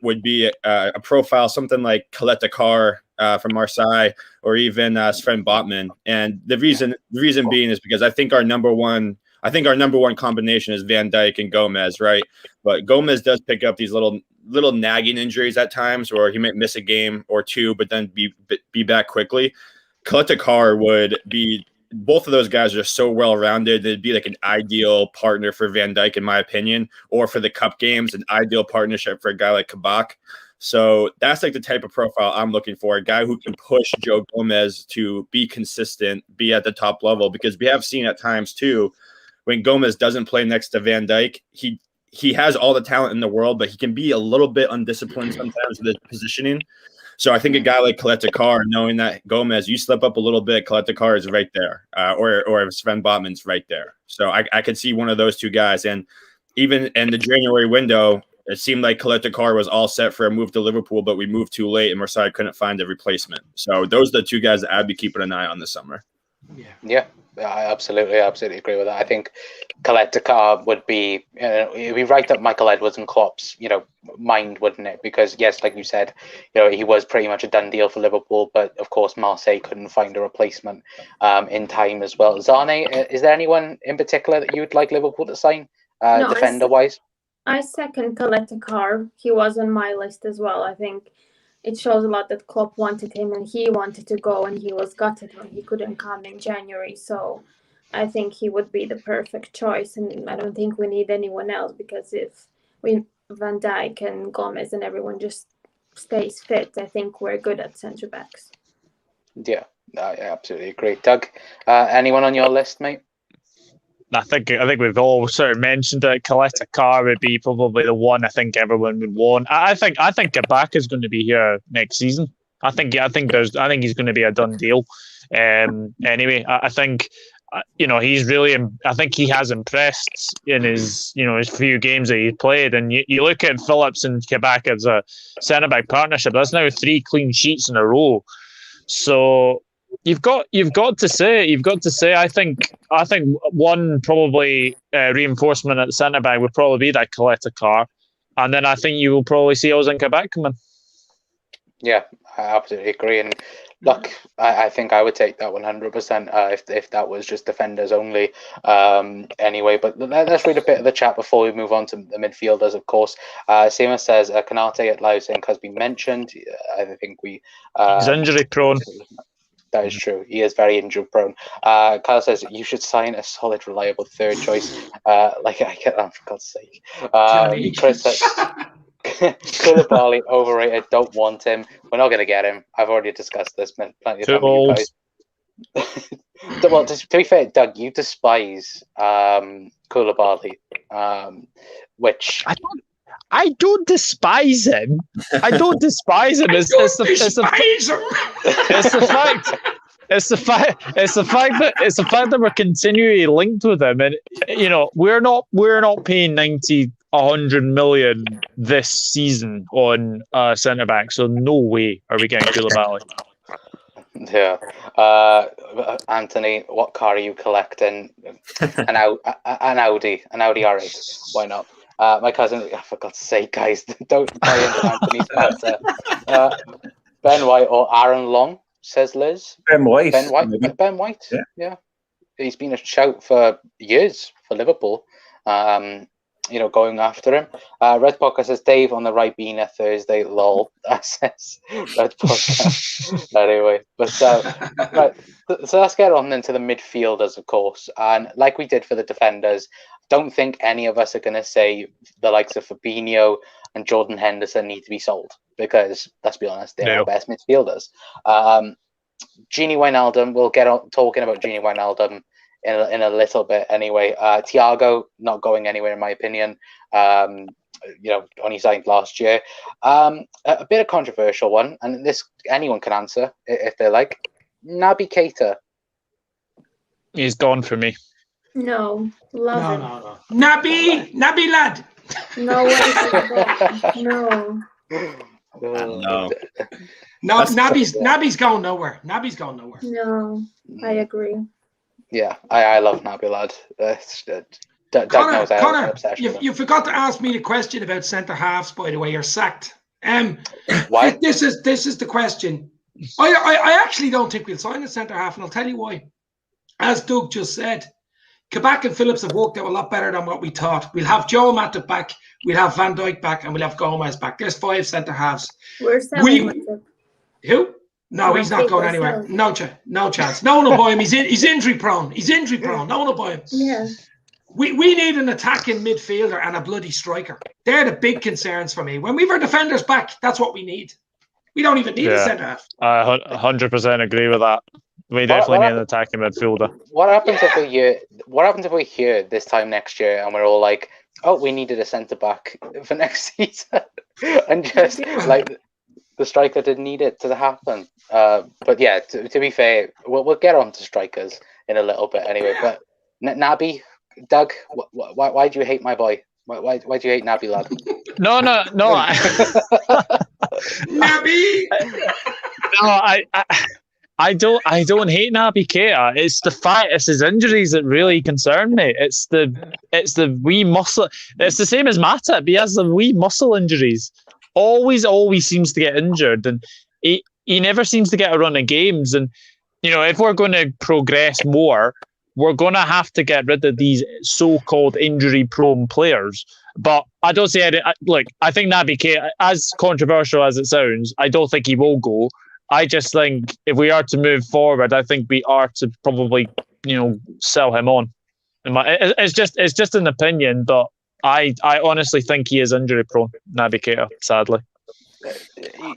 D: would be a profile, something like Colette Carr from Marseille, or even Sven Botman. And the reason being is because I think our number one combination is Van Dijk and Gomez, right? But Gomez does pick up these little nagging injuries at times, or he might miss a game or two, but then be back quickly. Colette Carr would be. Both of those guys are so well-rounded. They'd be like an ideal partner for Van Dijk, in my opinion, or for the cup games, an ideal partnership for a guy like Kabak. So that's like the type of profile I'm looking for, a guy who can push Joe Gomez to be consistent, be at the top level, because we have seen at times too, when Gomez doesn't play next to Van Dijk, he has all the talent in the world, but he can be a little bit undisciplined sometimes with his positioning. So I think a guy like Colette Carr, knowing that Gomez, you slip up a little bit, Colette Carr is right there, or Sven Botman's right there. So I could see one of those two guys. And even in the January window, it seemed like Colette Carr was all set for a move to Liverpool, but we moved too late, and Marseille couldn't find a replacement. So those are the two guys that I'd be keeping an eye on this summer.
B: Yeah, I absolutely agree with that. I think Colette Carr would be, it'd be right up Michael Edwards and Klopp's, mind, wouldn't it? Because yes, like you said, he was pretty much a done deal for Liverpool, but of course Marseille couldn't find a replacement in time as well. Zane, is there anyone in particular that you'd like Liverpool to sign,
F: No,
B: defender-wise?
F: I second Colette Carr. He was on my list as well. I think it shows a lot that Klopp wanted him and he wanted to go, and he was gutted when he couldn't come in January. So I think he would be the perfect choice, and I don't think we need anyone else, because if Van Dijk and Gomez and everyone just stays fit, I think we're good at centre backs.
B: Yeah, I absolutely agree. Doug, anyone on your list, mate?
E: I think we've all sort of mentioned it. Colette Carr would be probably the one I think everyone would want. I think Kabak is going to be here next season. I think he's going to be a done deal. Anyway, I think he's really. I think he has impressed in his his few games that he's played. And you look at Phillips and Kabak as a centre back partnership. That's now 3 clean sheets in a row. So. You've got to say. I think one probably reinforcement at the centre back would probably be that Colette Carr, and then I think you will probably see Ozan Kabak come in.
B: Yeah, I absolutely agree. And look, I think I would take that 100% if that was just defenders only. Anyway, but let's read a bit of the chat before we move on to the midfielders. Of course, Seema says Konate at Leipzig has been mentioned. I think he's
E: injury prone.
B: That is true. He is very injury prone. Kyle says you should sign a solid, reliable third choice. Like I get that, for God's sake. Chris says Koulibaly overrated. Don't want him. We're not going to get him. I've already discussed this plenty of times with you guys. Well, to be fair, Doug, you despise Koulibaly, which
E: I don't despise him. I don't despise him. It's the fact that we're continually linked with him, and we're not paying 100 million this season on centre back. So no way are we getting Koulibaly.
B: Yeah. Anthony, what car are you collecting? An Audi R8. Why not? My cousin, for God's sake, guys, don't buy into Anthony's banter. Ben White or Aaron Long, says Liz.
C: Ben White.
B: Ben White. Yeah. He's been a shout for years for Liverpool. going after him. Red Poker says Dave on the right being a Thursday. Lol. That says Red Poker. Anyway, but right. So let's get on into the midfielders, of course. And like we did for the defenders, don't think any of us are going to say the likes of Fabinho and Jordan Henderson need to be sold, because let's be honest, they're our best midfielders. Gini Wijnaldum, we'll get on talking about Gini Wijnaldum in a little bit anyway. Thiago not going anywhere in my opinion. Only signed last year. A bit of controversial one, and this anyone can answer if they like. Naby Keita.
E: He's gone for me.
F: No, love him.
G: No. Naby lad.
F: No way. No.
G: No, Naby's going nowhere. Naby's going nowhere.
F: No, I agree.
B: Yeah, I love Naby lad.
G: Connor, you forgot to ask me the question about centre halves. By the way, you're sacked.
B: Why?
G: This is the question. I actually don't think we'll sign a centre half, and I'll tell you why. As Doug just said, Kabak and Phillips have worked out a lot better than what we thought. We'll have Joe Matip back, we'll have Van Dijk back, and we'll have Gomez back. There's 5 centre halves.
F: Where's Matip?
G: Who? No, he's not going anywhere. No chance. No one will buy him. He's injury prone. No one will buy him.
F: Yeah.
G: We need an attacking midfielder and a bloody striker. They're the big concerns for me. When we've our defenders back, that's what we need. We don't even need a centre half.
E: I 100% agree with that. We definitely need an attacking midfielder.
B: What happens if we hear this time next year and we're all like, oh, we needed a centre back for next season, and just like the striker didn't need it to happen. But yeah, to be fair, we'll get on to strikers in a little bit anyway. But Naby, Doug, why do you hate my boy? Why do you hate Naby lad?
E: No.
G: Naby.
E: No, I don't hate Naby Keita. It's the fact, it's his injuries that really concern me. It's the wee muscle. It's the same as Matip. He has the wee muscle injuries. Always seems to get injured, and he never seems to get a run of games. And if we're going to progress more, we're going to have to get rid of these so-called injury-prone players. But I don't say it. I think Naby Keita, as controversial as it sounds, I don't think he will go. I just think if we are to move forward, I think we are to probably, sell him on. It's just an opinion, but I honestly think he is injury prone, Naby Keita, sadly.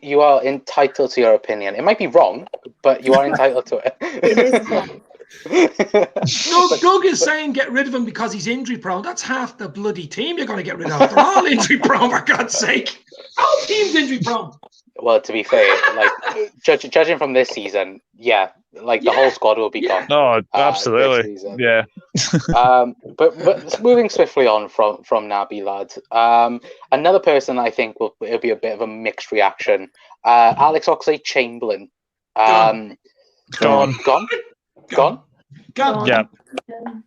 B: You are entitled to your opinion. It might be wrong, but you are entitled to it.
F: It is wrong.
G: Doug is saying get rid of him because he's injury prone. That's half the bloody team you're going to get rid of. They're all injury prone, for God's sake. All teams injury prone.
B: Well, to be fair, judging from this season, the whole squad will be gone.
E: No, absolutely, yeah.
B: But moving swiftly on from Naby lad, another person I think will be a bit of a mixed reaction. Alex Oxlade-Chamberlain,
E: gone.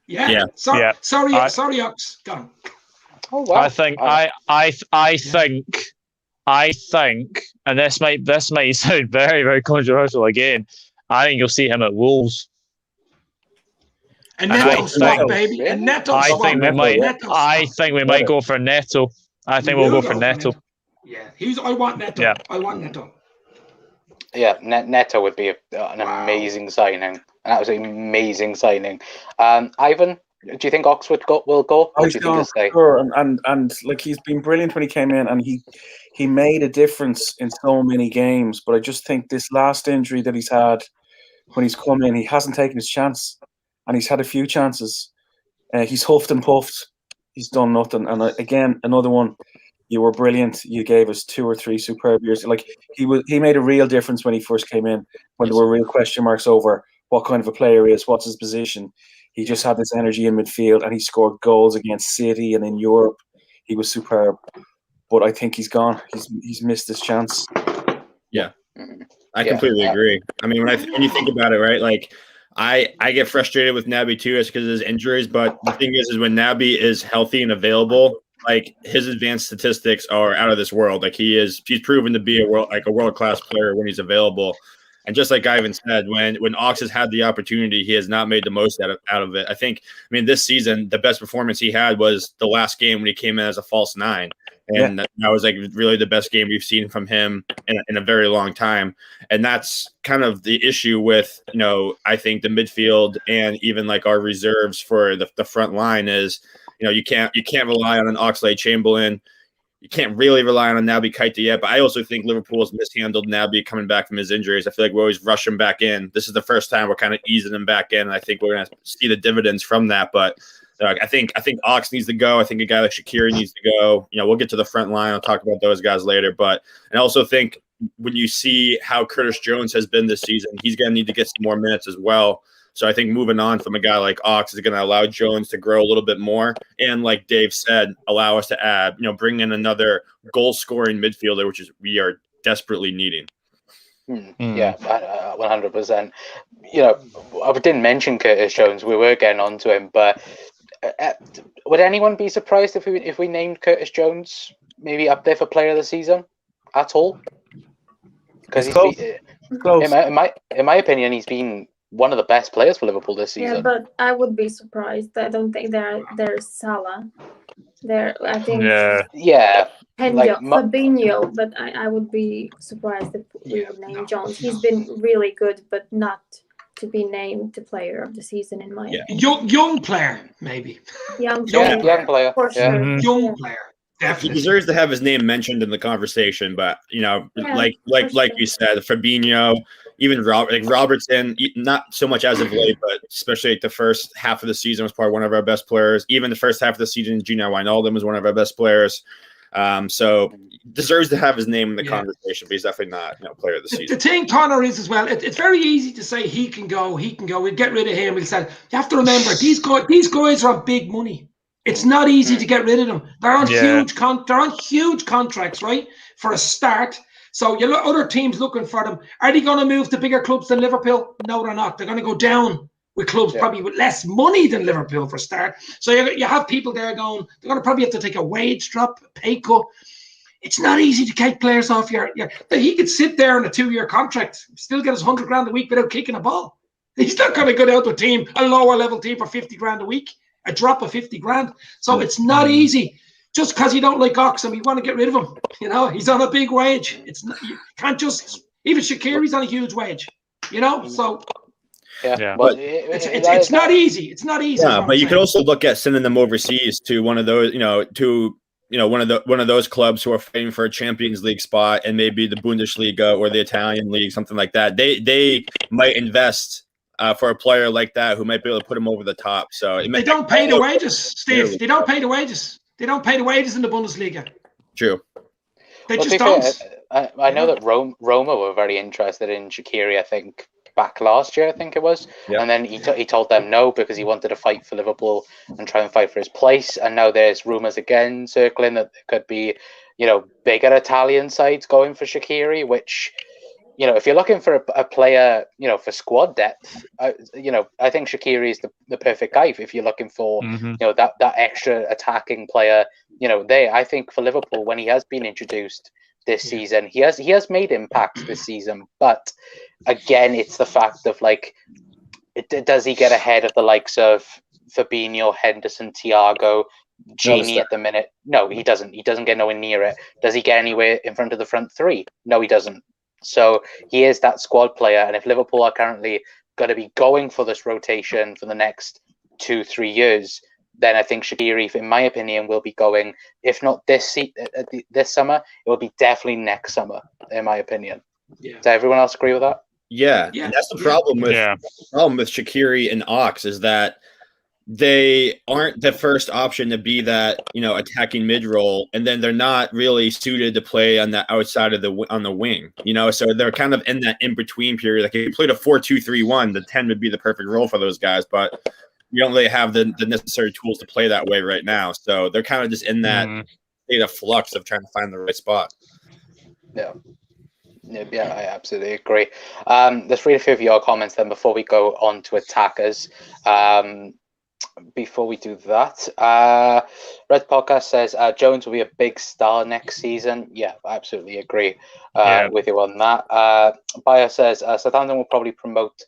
G: Yeah. Sorry, Ox, gone.
B: Oh wow.
E: I think, and this might sound very, very controversial again. I think you'll see him at Wolves.
G: And Neto swap, baby. And Neto swap.
E: I think we might go for Neto. I think we'll go for Neto.
G: Yeah, I want Neto.
E: Yeah.
G: I want Neto.
B: Yeah, Neto would be an amazing signing. An absolutely amazing signing. Ivan, do you think Oxford will go? Or do you think he'll stay?
C: Sure, and he's been brilliant when he came in, and he made a difference in so many games. But I just think this last injury that he's had when he's come in, he hasn't taken his chance, and he's had a few chances. He's huffed and puffed. He's done nothing. And again, another one. You were brilliant. You gave us 2 or 3 superb years. He made a real difference when he first came in, when there were real question marks over what kind of a player he is, what's his position. He just had this energy in midfield, and he scored goals against City and in Europe. He was superb. But I think he's gone. He's missed his chance.
D: Yeah, I completely agree. I mean, when you think about it, right? I get frustrated with Naby too, just because of his injuries. But the thing is when Naby is healthy and available, his advanced statistics are out of this world. He's proven to be a world class player when he's available. And just like Ivan said, when Ox has had the opportunity, he has not made the most out of it. I mean, this season, the best performance he had was the last game when he came in as a false 9. And that was like really the best game we've seen from him in a very long time. And that's kind of the issue with, I think the midfield and even like our reserves for the front line is, you can't rely on an Oxlade-Chamberlain. You can't really rely on Naby Keita yet, but I also think Liverpool's mishandled Naby coming back from his injuries. I feel like we always rush him back in. This is the first time we're kind of easing him back in, and I think we're going to see the dividends from that. But I think Ox needs to go. I think a guy like Shaqiri needs to go. We'll get to the front line. I'll talk about those guys later. But I also think when you see how Curtis Jones has been this season, he's going to need to get some more minutes as well. So I think moving on from a guy like Ox is going to allow Jones to grow a little bit more. And like Dave said, allow us to add, bring in another goal-scoring midfielder, which is we are desperately needing.
B: Yeah, 100%. I didn't mention Curtis Jones. We were getting on to him, but would anyone be surprised if we named Curtis Jones maybe up there for player of the season at all? Because in my opinion, he's been one of the best players for Liverpool this season.
F: Yeah, but I would be surprised. I don't think there's Salah. I think Fabinho, but I would be surprised if we would name Jones. He's been really good, but not to be named the player of the season in my opinion.
G: Young player, maybe.
F: Young
B: player.
F: For sure.
G: Young player. Definitely.
D: He deserves to have his name mentioned in the conversation, but like you said, Fabinho, even Robertson, not so much as of late, but especially like the first half of the season was probably one of our best players. Even the first half of the season, Gino Wijnaldum was one of our best players. So deserves to have his name in the conversation, but he's definitely not player of the season.
G: The thing, Connor, is as well, it's very easy to say he can go. We'll get rid of him. We'll say, you have to remember, these guys are on big money. It's not easy to get rid of them. They're on huge contracts, right? For a start. So you look other teams looking for them. Are they going to move to bigger clubs than Liverpool? No, they're not. They're going to go down with clubs probably with less money than Liverpool for a start. So you have people there going, they're going to probably have to take a wage drop, a pay cut. It's not easy to take players off your. He could sit there on a 2-year contract, still get his $100,000 a week without kicking a ball. He's not going to go down to a lower level team for $50,000 a week. A drop of $50,000. So it's not easy. Just because you don't like Ox and we want to get rid of him. He's on a big wage. It's not, you can't just, even Shaqiri's on a huge wage. So
B: but
G: it's not easy. It's not easy.
D: Yeah, but you could also look at sending them overseas to one of those, one of those clubs who are fighting for a Champions League spot, and maybe the Bundesliga or the Italian league, something like that. They might invest for a player like that who might be able to put him over the top. So
G: they don't pay the wages, Steve. They don't pay the wages. They don't pay the wages in the Bundesliga.
D: True.
G: They just don't.
B: I know that Roma were very interested in Shaqiri, I think, back last year, I think it was. Yep. And then he told them no because he wanted to fight for Liverpool and try and fight for his place. And now there's rumours again circling that there could be, bigger Italian sides going for Shaqiri, which... if you're looking for a player, for squad depth, I think Shaqiri is the perfect guy. If you're looking for, that extra attacking player, I think for Liverpool, when he has been introduced this season, he has made impacts this season. But again, it's the fact of does he get ahead of the likes of Fabinho, Henderson, Thiago, Gini at the minute? No, he doesn't. He doesn't get nowhere near it. Does he get anywhere in front of the front three? No, he doesn't. So he is that squad player, and if Liverpool are currently going to be going for this rotation for the next 2-3 years, then I think Shaqiri, in my opinion, will be going. If not this summer, it will be definitely next summer, in my opinion. Yeah. Does everyone else agree with that?
D: Yeah. And that's the problem with Shaqiri and Ox is that they aren't the first option to be that, attacking mid role, and then they're not really suited to play on the outside of on the wing, so they're kind of in that in between period. Like if you played a 4-2-3-1, the 10 would be the perfect role for those guys, but you don't really have the necessary tools to play that way right now. So they're kind of just in that state of flux of trying to find the right spot.
B: Yeah, I absolutely agree. Let's read a few of your comments then before we go on to attackers. before we do that, Red Podcast says Jones will be a big star next season. Yeah, I absolutely agree with you on that. Bayer says Southampton will probably promote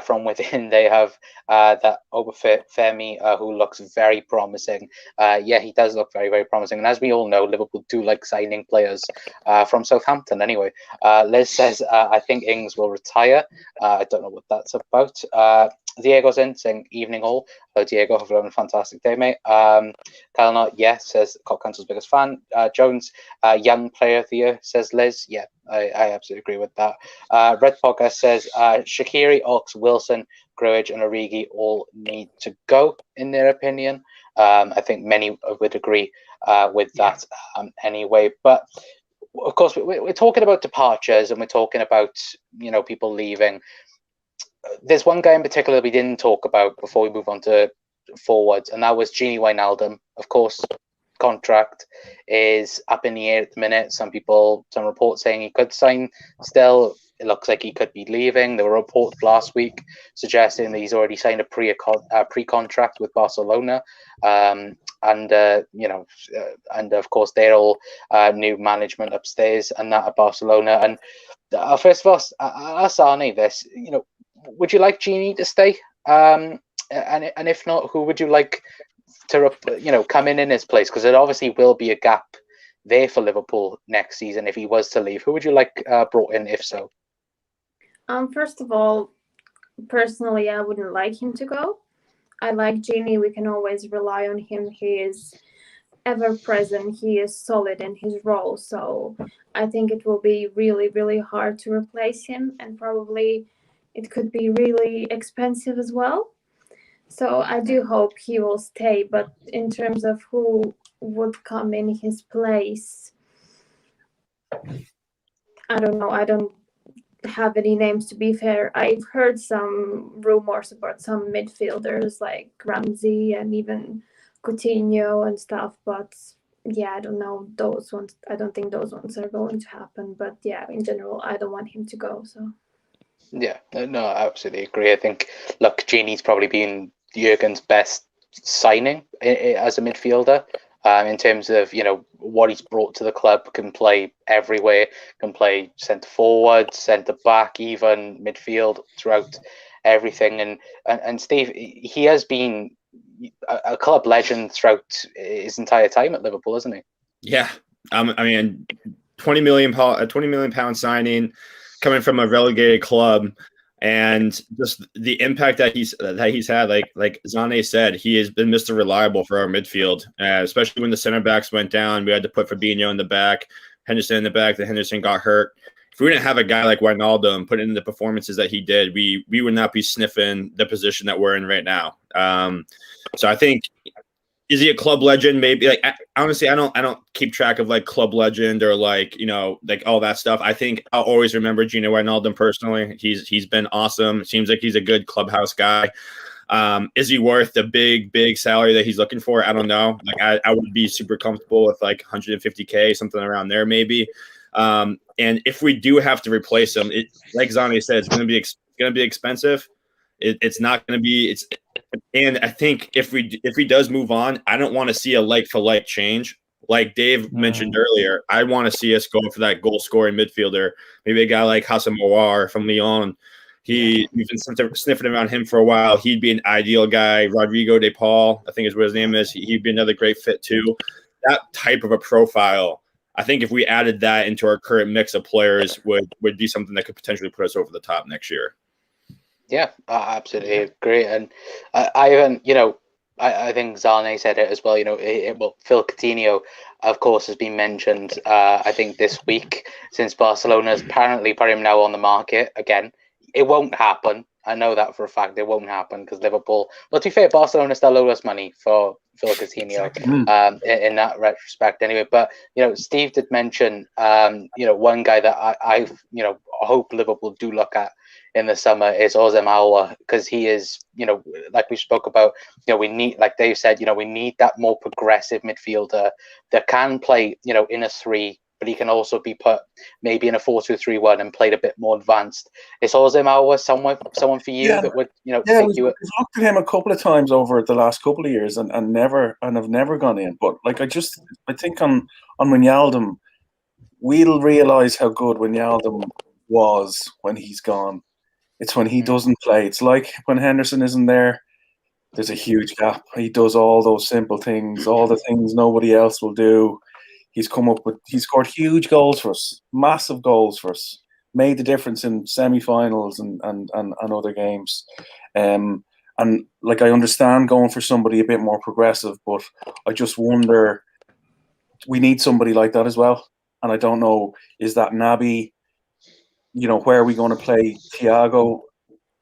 B: from within. They have that Obafemi who looks very promising. Yeah, he does look very, very promising. And as we all know, Liverpool do like signing players from Southampton anyway. Liz says, I think Ings will retire. I don't know what that's about. Diego's in saying evening all. Hello, Diego. Have a fantastic day, mate. Kalnar, yes, says Kop Council's biggest fan. Jones, young player of the year, says Liz. Yeah, I absolutely agree with that. Red Podcast says Shaqiri, Ox, Wilson, Grujic, and Origi all need to go, in their opinion. I think many would agree with that anyway. But of course, we're talking about departures and we're talking about, people leaving. There's one guy in particular we didn't talk about before we move on to forwards, and that was Gini Wijnaldum. Of course, contract is up in the air at the minute. Some reports saying he could sign still. It looks like he could be leaving. There were reports last week suggesting that he's already signed a pre-contract with Barcelona. And of course, they're all new management upstairs and that at Barcelona. And first of all, I'll ask Arnie this, would you like Gini to stay? And if not, who would you like to come in his place? Because there obviously will be a gap there for Liverpool next season if he was to leave. Who would you like brought in if so?
F: First of all, personally, I wouldn't like him to go. I like Gini. We can always rely on him. He is ever present. He is solid in his role. So I think it will be really, really hard to replace him, and probably it could be really expensive as well. So I do hope he will stay. But in terms of who would come in his place, I don't know. I don't have any names, to be fair. I've heard some rumors about some midfielders like Ramsey and even Coutinho and stuff. But yeah, I don't know those ones. I don't think those ones are going to happen. But yeah, in general, I don't want him to go. So.
B: Yeah, no, I absolutely agree. I think, look, Gini's probably been Jurgen's best signing as a midfielder in terms of, what he's brought to the club. Can play everywhere, can play centre forward, centre back, even midfield, throughout everything. And Steve, he has been a club legend throughout his entire time at Liverpool, hasn't he?
D: Yeah, I mean, £20 million signing, coming from a relegated club, and just the impact that he's had, like Zane said, he has been Mr. Reliable for our midfield, especially when the center backs went down. We had to put Fabinho in the back, Henderson in the back. Then Henderson got hurt. If we didn't have a guy like Wijnaldum put in the performances that he did, we would not be sniffing the position that we're in right now. So I think, is he a club legend? Maybe. Honestly, I don't keep track of club legend or all that stuff. I think I'll always remember Gini Wijnaldum personally. He's been awesome. It seems like he's a good clubhouse guy. Is he worth the big salary that he's looking for? I don't know. I would be super comfortable with 150K, something around there maybe. And if we do have to replace him, like Zane said, it's going to be expensive. It's not going to be. And I think if he does move on, I don't want to see a like-for-like change. Like Dave mentioned earlier, I want to see us go for that goal-scoring midfielder. Maybe a guy like Hassan Mawar from Lyon. We've been sniffing around him for a while. He'd be an ideal guy. Rodrigo De Paul, I think is what his name is. He'd be another great fit too. That type of a profile, I think if we added that into our current mix of players, would be something that could potentially put us over the top next year.
B: Yeah, I absolutely agree. And I think Zane said it as well. Phil Coutinho, of course, has been mentioned, I think, this week, since Barcelona has apparently put him now on the market again. It won't happen. I know that for a fact. It won't happen because Liverpool, well, to be fair, Barcelona still owe us money for Phil Coutinho in that retrospect anyway. But, Steve did mention, one guy that I hope Liverpool do look at in the summer is Ozem Aouar, because he is, like we spoke about, we need, like Dave said, we need that more progressive midfielder that can play, in a 3 but he can also be put maybe in a 4-2-3-1 and played a bit more advanced. Is Jose Mauer someone for you that would take you?
C: We've looked at him a couple of times over the last couple of years and have never gone in. But like I think on Wijnaldum, we'll realise how good Wijnaldum was when he's gone. It's when he doesn't play. It's like when Henderson isn't there, there's a huge gap. He does all those simple things, all the things nobody else will do. He scored huge goals for us, massive goals for us, made the difference in semi-finals and other games. And like I understand going for somebody a bit more progressive, but I just wonder, we need somebody like that as well. And I don't know, is that Naby? Where are we going to play Thiago?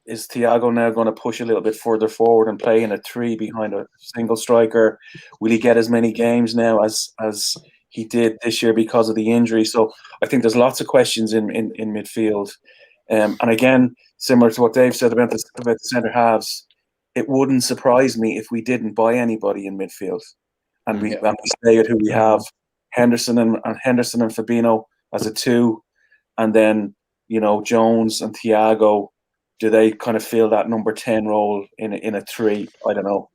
C: Is Thiago now going to push a little bit further forward and play in a 3 behind a single striker? Will he get as many games now as he did this year because of the injury? So I think there's lots of questions in midfield. And again, similar to what Dave said about the centre halves, it wouldn't surprise me if we didn't buy anybody in midfield, and we stay at who we have, Henderson and Fabinho as a 2, and then Jones and Thiago. Do they kind of fill that number 10 role in a 3? I don't know,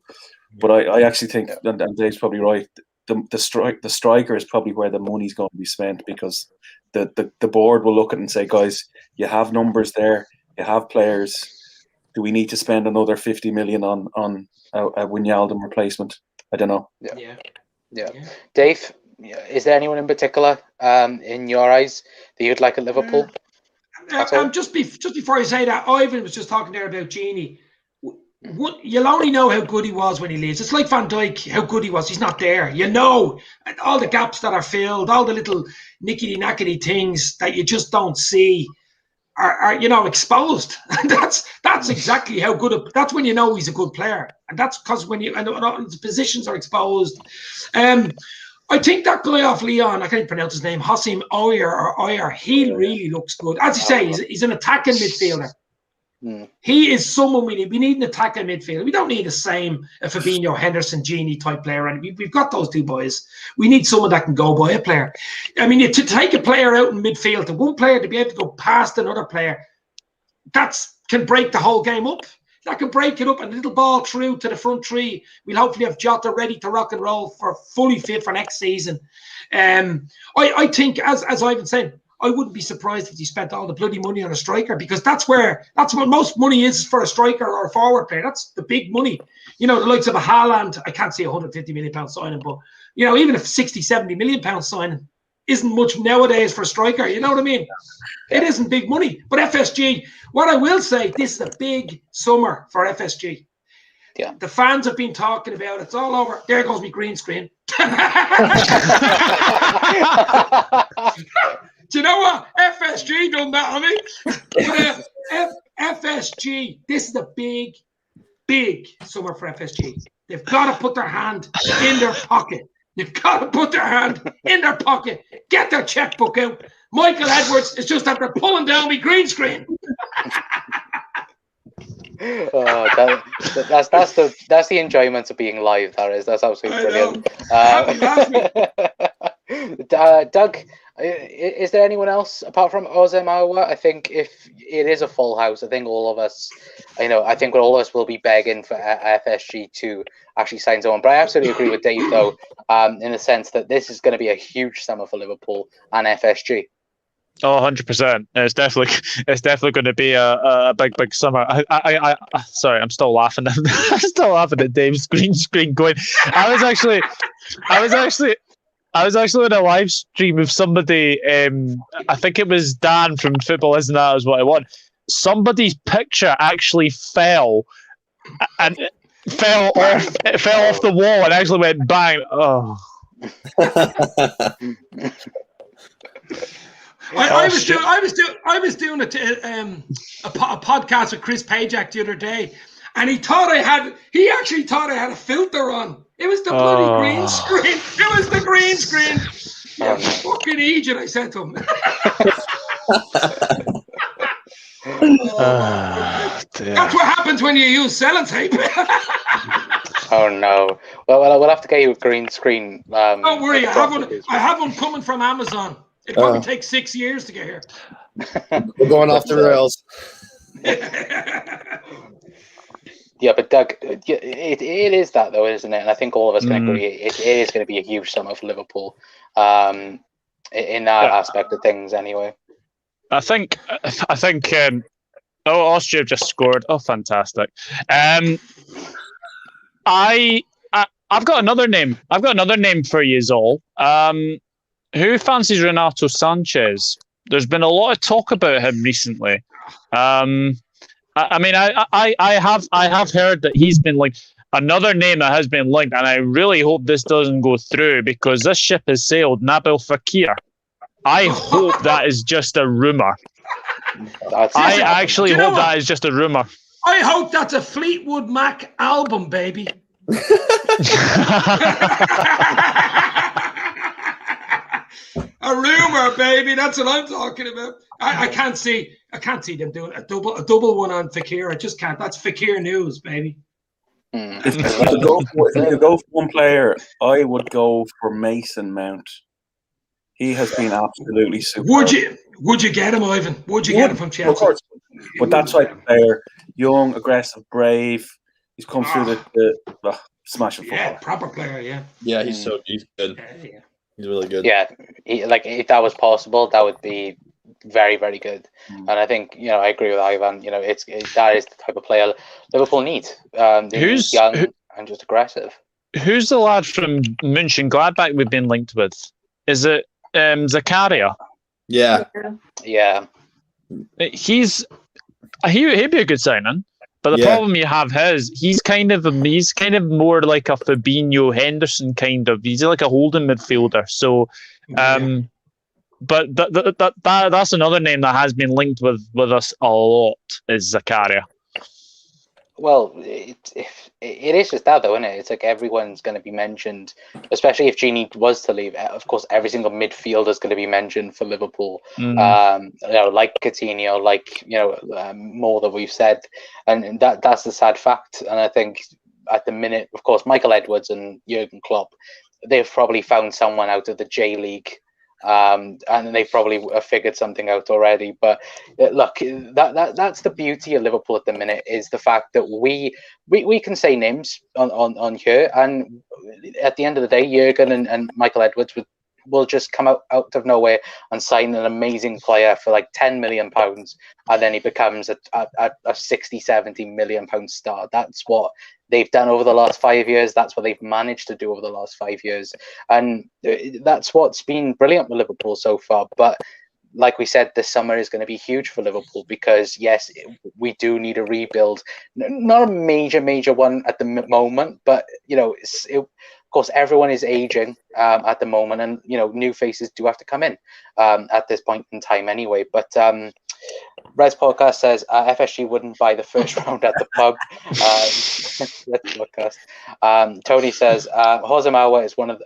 C: but I actually think, and Dave's probably right, the striker is probably where the money's going to be spent, because the board will look at it and say, guys, you have numbers there, you have players. Do we need to spend another 50 million on a Wijnaldum replacement? I don't know.
B: Yeah. Dave, is there anyone in particular in your eyes that you'd like at Liverpool?
G: Just before I say that, Ivan was just talking there about Gini. You'll only know how good he was when he leaves. It's like Van Dijk, how good he was. He's not there. All the gaps that are filled, all the little nickety-nackety things that you just don't see are exposed. And that's exactly how good. That's when you know he's a good player, and that's because when the positions are exposed. I think that guy off Lyon, I can't pronounce his name, Hassim Oyer, he really looks good. As you say, he's an attacking midfielder. He is someone we need an attacking midfielder. We don't need the same Fabinho, Henderson, Gini type player. And we've got those 2 boys. We need someone that can go by a player. I mean, to take a player out in midfield, to one player to be able to go past another player, that can break the whole game up. That can break it up, and a little ball through to the front 3. We'll hopefully have Jota ready to rock and roll for fully fit for next season. I think, as Ivan said, I wouldn't be surprised if you spent all the bloody money on a striker, because that's what most money is for a striker or a forward player. That's the big money. The likes of a Haaland, I can't see £150 million signing, but even if £60, £70 million signing isn't much nowadays for a striker. You know what I mean? It isn't big money. But FSG, what I will say, this is a big summer for FSG.
B: Yeah.
G: The fans have been talking about it. It's all over. There goes my green screen. Do you know what? FSG done that on me. FSG, this is a big, big summer for FSG. They've got to put their hand in their pocket. They've got to put their hand in their pocket. Get their checkbook out. Michael Edwards is just after pulling down my green screen.
B: That's the enjoyment of being live. That's absolutely brilliant. Doug, is there anyone else apart from Jose Mauer? I think if it is a full house, I think all of us will be begging for FSG to actually sign someone. But I absolutely agree with Dave, though, in the sense that this is going to be a huge summer for Liverpool and FSG.
E: Oh, 100%. It's definitely going to be a big summer. Sorry, I'm still laughing. I'm still laughing at Dave's green screen going. I was actually in a live stream with somebody. I think it was Dan from Football Isn't That Is What I Want. Somebody's picture actually fell and it fell off the wall and actually went bang. Oh.
G: I was doing a podcast with Chris Pajak the other day, and he actually thought I had a filter on. It was the bloody green screen. It was the green screen. You fucking idiot, I said to him. That's what happens when you use sellotape.
B: Oh no! Well, we'll have to get you a green screen.
G: Don't worry, I have one coming from Amazon. It probably takes 6 years to get here.
D: We're going off the rails.
B: Yeah, but Doug, it is that though, isn't it? And I think all of us can agree it is going to be a huge summer for Liverpool in that aspect of things anyway.
E: I think Austria just scored. Oh, fantastic. I've got another name. I've got another name for you all. Who fancies Renato Sanchez? There's been a lot of talk about him recently. I have heard that he's been linked. Another name that has been linked, and I really hope this doesn't go through because this ship has sailed. Nabil Fekir. I hope that is just a rumor. I actually hope that is just a rumor.
G: I hope that's a Fleetwood Mac album, baby. A rumor, baby. That's what I'm talking about. I can't see them doing a double one on Fekir. I just can't. That's Fekir news, baby.
C: If you go for one player, I would go for Mason Mount. He has been absolutely super.
G: Would you get him, Ivan? Would you get him from Chelsea?
C: Of course. But that type of player, young, aggressive, brave. He's come through the smashing football.
G: Yeah, proper player. Yeah.
D: Yeah, he's good.
G: Yeah.
D: He's really good.
B: Yeah, if that was possible, that would be very, very good. And I think I agree with Ivan. That is the type of player Liverpool need. Who's young and just aggressive?
E: Who's the lad from Mönchengladbach we've been linked with? Is it Zakaria?
D: Yeah.
E: He'd be a good signing. But the problem you have he's kind of more like a Fabinho Henderson kind of. He's like a holding midfielder. So, but that's another name that has been linked with us a lot is Zakaria.
B: Well, it is just that though, isn't it? It's like everyone's going to be mentioned, especially if Gini was to leave. Of course, every single midfielder is going to be mentioned for Liverpool. Like Coutinho, more that we've said, and that's the sad fact. And I think at the minute, of course, Michael Edwards and Jurgen Klopp, they've probably found someone out of the J League. And they've probably figured something out already. But look, that's the beauty of Liverpool at the minute is the fact that we can say names on here, and at the end of the day, Jurgen and Michael Edwards will just come out of nowhere and sign an amazing player for like £10 million, and then he becomes a 60-70 million pound star. That's what they've done over the last 5 years. That's what they've managed to do over the last 5 years. And that's what's been brilliant with Liverpool so far. But like we said, this summer is going to be huge for Liverpool because, yes, we do need a rebuild. Not a major one at the moment, but, of course, everyone is aging at the moment, and, new faces do have to come in at this point in time anyway. But Red's podcast says FSG wouldn't buy the first round at the pub. Red's podcast. Tony says Jose Mauer is one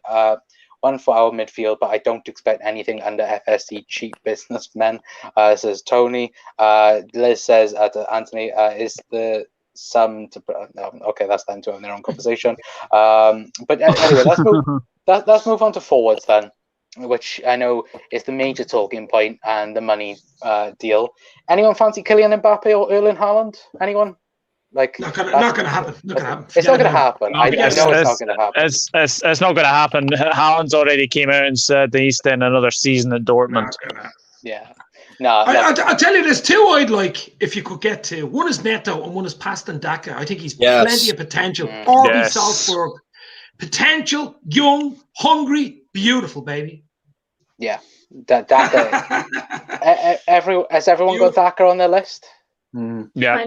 B: for our midfield, but I don't expect anything under FSG cheap businessmen. Says Tony. Liz says Anthony is the sum to okay, that's them to have their own conversation. But anyway, let's move on to forwards then, which I know is the major talking point and the money deal. Anyone fancy Kylian Mbappe or Erling Haaland? Anyone? Not gonna happen. It's not gonna happen. I know it's not gonna happen.
E: It's not gonna happen. Haaland's already came out and said that he's staying another season at Dortmund.
B: Yeah.
G: I'll tell you, there's two I'd like if you could get to. One is Neto and one is Paston Daka. I think he's plenty of potential. RB Salzburg. Potential, young, hungry, beautiful, baby.
B: Yeah. Daka. Has everyone got Daka on their list?
E: Yeah.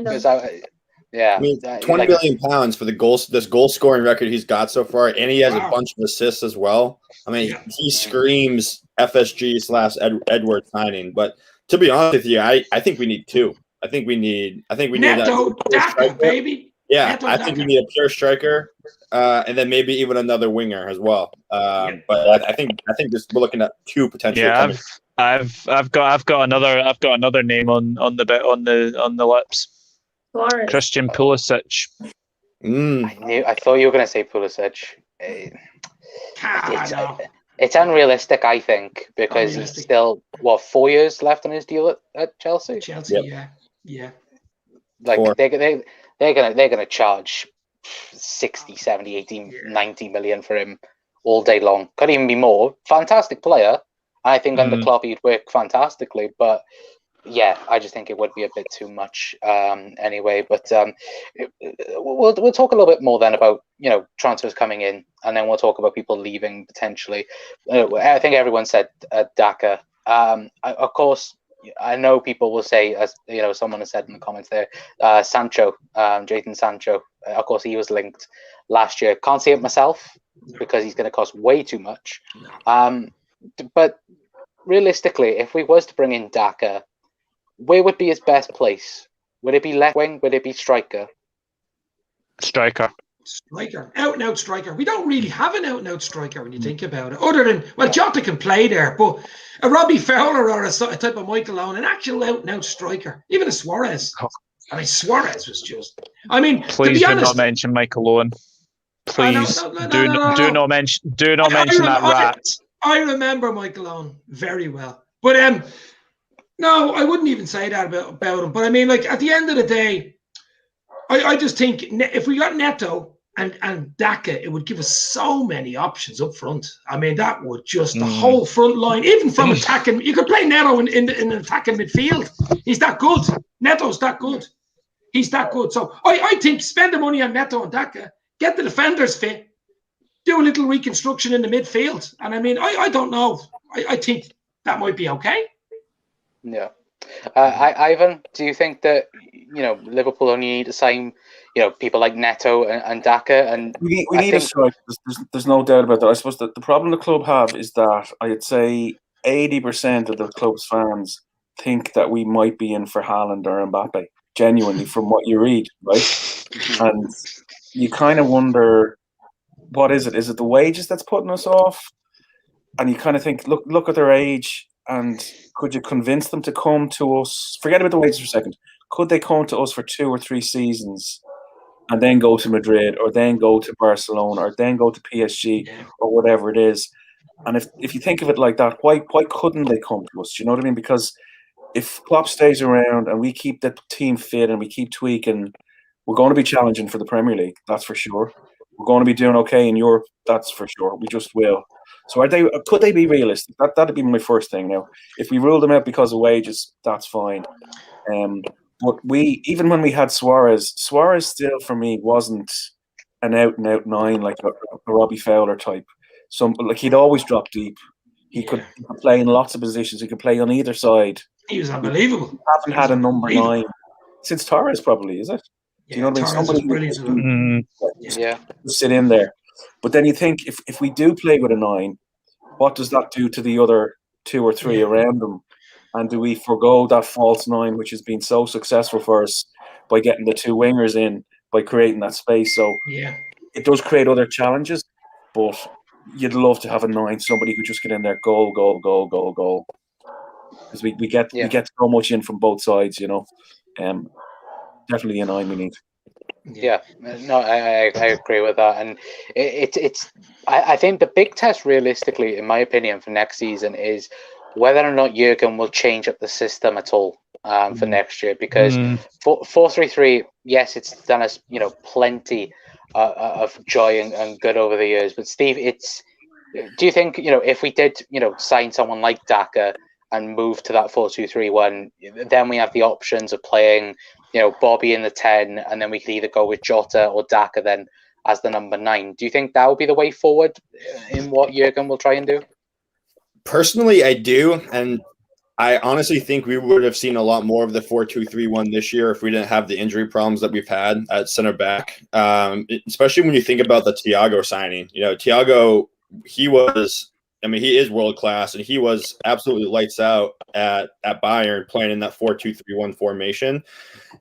B: Yeah,
D: I mean, £20 million for this goal scoring record he's got so far, and he has a bunch of assists as well. I mean, he screams FSG/Edward signing. But to be honest with you, I think we need two. I think we need
G: Neto, Daka, baby.
D: Yeah, I think we need a pure striker, and then maybe even another winger as well. But I think we're looking at two potential.
E: Yeah, I've got another name on the lips.
F: Suarez.
E: Christian Pulisic.
B: I thought you were going to say Pulisic. It's unrealistic, I think, because he's still 4 years left on his deal at Chelsea.
G: Yeah.
B: Like they're gonna charge 60, 70, 80, 90 million for him all day long. Could even be more. Fantastic player. I think under Klopp he'd work fantastically, but yeah, I just think it would be a bit too much anyway. But we'll talk a little bit more then about transfers coming in, and then we'll talk about people leaving potentially. I think everyone said Daka. Of course, I know people will say, as someone has said in the comments there, Sancho, Jadon Sancho. Of course, he was linked last year. Can't see it myself because he's going to cost way too much. But realistically, if we was to bring in Daka, where would be his best place? Would it be left wing? Would it be striker?
E: Striker.
G: Out and out striker. We don't really have an out and out striker when you think about it. Other than Jota can play there, but a Robbie Fowler or a type of Michael Owen, an actual out and out striker, even a Suarez. I mean, Suarez was just. I mean,
E: please do not mention Michael Owen. Please do not mention that rat.
G: I remember Michael Owen very well, but no, I wouldn't even say that about him. But I mean, like at the end of the day, I just think if we got Neto and Daka, it would give us so many options up front. I mean, that would just the whole front line, even from attacking. You could play Neto in attacking midfield. He's that good. Neto's that good. He's that good. So I think spend the money on Neto and Daka, get the defenders fit, do a little reconstruction in the midfield. And I mean, I don't know. I think that might be okay.
B: Yeah. Ivan, do you think that Liverpool only need to sign people like Neto and Daka? And
C: we need a strike. There's no doubt about that. I suppose that the problem the club have is that I'd say 80% of the club's fans think that we might be in for Haaland or Mbappe. Genuinely, from what you read, right? And you kind of wonder, what is it? Is it the wages that's putting us off? And you kind of think, look at their age. And could you convince them to come to us? Forget about the wages for a second. Could they come to us for 2 or 3 seasons and then go to Madrid or then go to Barcelona or then go to PSG or whatever it is? And if you think of it like that, why couldn't they come to us? Do you know what I mean? Because if Klopp stays around and we keep the team fit and we keep tweaking, we're going to be challenging for the Premier League, that's for sure. We're going to be doing okay in Europe, that's for sure. We just will. So could they be realistic? That'd be my first thing now. If we rule them out because of wages, that's fine. But even when we had Suarez still for me wasn't an out and out 9 like a Robbie Fowler type. Like he'd always drop deep. He could play in lots of positions. He could play on either side.
G: He was unbelievable.
C: We haven't had a number 9 since Torres, probably, is it? Do you know what I mean? Somebody who sit in there. But then you think if we do play with a 9, what does that do to the other 2 or 3 around them? And do we forego that false 9, which has been so successful for us by getting the 2 wingers in, by creating that space? So it does create other challenges, but you'd love to have a 9, somebody who just get in there, goal. Because we get so much in from both sides, Definitely a 9 we need.
B: Yeah, no, I agree with that, and I think the big test, realistically, in my opinion, for next season is whether or not Jurgen will change up the system at all for next year. Because 4-3-3, yes, it's done us plenty of joy and good over the years. But Steve, do you think if we did sign someone like Daka and move to that 4-2-3-1, then we have the options of playing Bobby in the 10, and then we could either go with Jota or Daka then as the number 9. Do you think that would be the way forward in what Jurgen will try and do?
D: Personally, I do, and I honestly think we would have seen a lot more of the 4-2-3-1 this year if we didn't have the injury problems that we've had at center back, especially when you think about the Thiago signing. Thiago, he is world class, and he was absolutely lights out at Bayern playing in that 4-2-3-1 formation.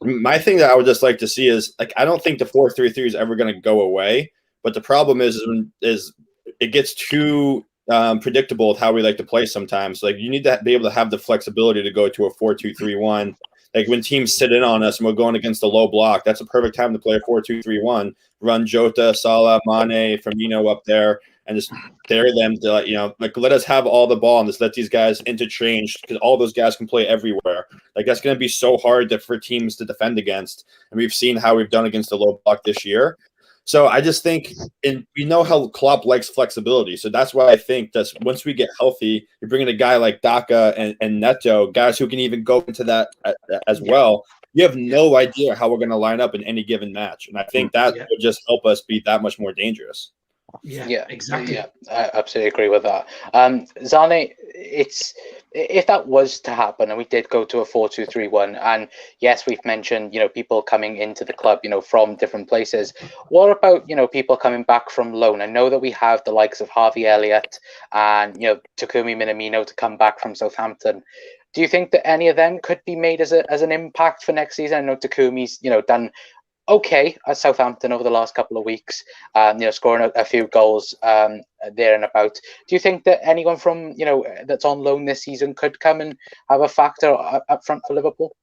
D: My thing that I would just like to see is, I don't think the 4-3-3 is ever going to go away, but the problem is it gets too predictable with how we like to play sometimes. Like, you need to be able to have the flexibility to go to a 4-2-3-1. Like when teams sit in on us and we're going against a low block, that's a perfect time to play a 4-2-3-1. Run Jota, Salah, Mane, Firmino up there. and just dare them to, let us have all the ball and just let these guys interchange, because all those guys can play everywhere. Like, that's going to be so hard for teams to defend against. And we've seen how we've done against the low block this year. So I just think, and we know how Klopp likes flexibility. So that's why I think that once we get healthy, you're bringing a guy like Daka and Neto, guys who can even go into that as well. You have no idea how we're going to line up in any given match. And I think that would just help us be that much more dangerous.
G: Yeah, exactly.
B: Yeah, I absolutely agree with that. Zane, if that was to happen and we did go to a 4-2-3-1, and yes, we've mentioned, people coming into the club, from different places. What about, people coming back from loan? I know that we have the likes of Harvey Elliott and, Takumi Minamino to come back from Southampton. Do you think that any of them could be made as an impact for next season? I know Takumi's, done okay at Southampton over the last couple of weeks, scoring a few goals there and about. Do you think that anyone from, that's on loan this season could come and have a factor up front for Liverpool?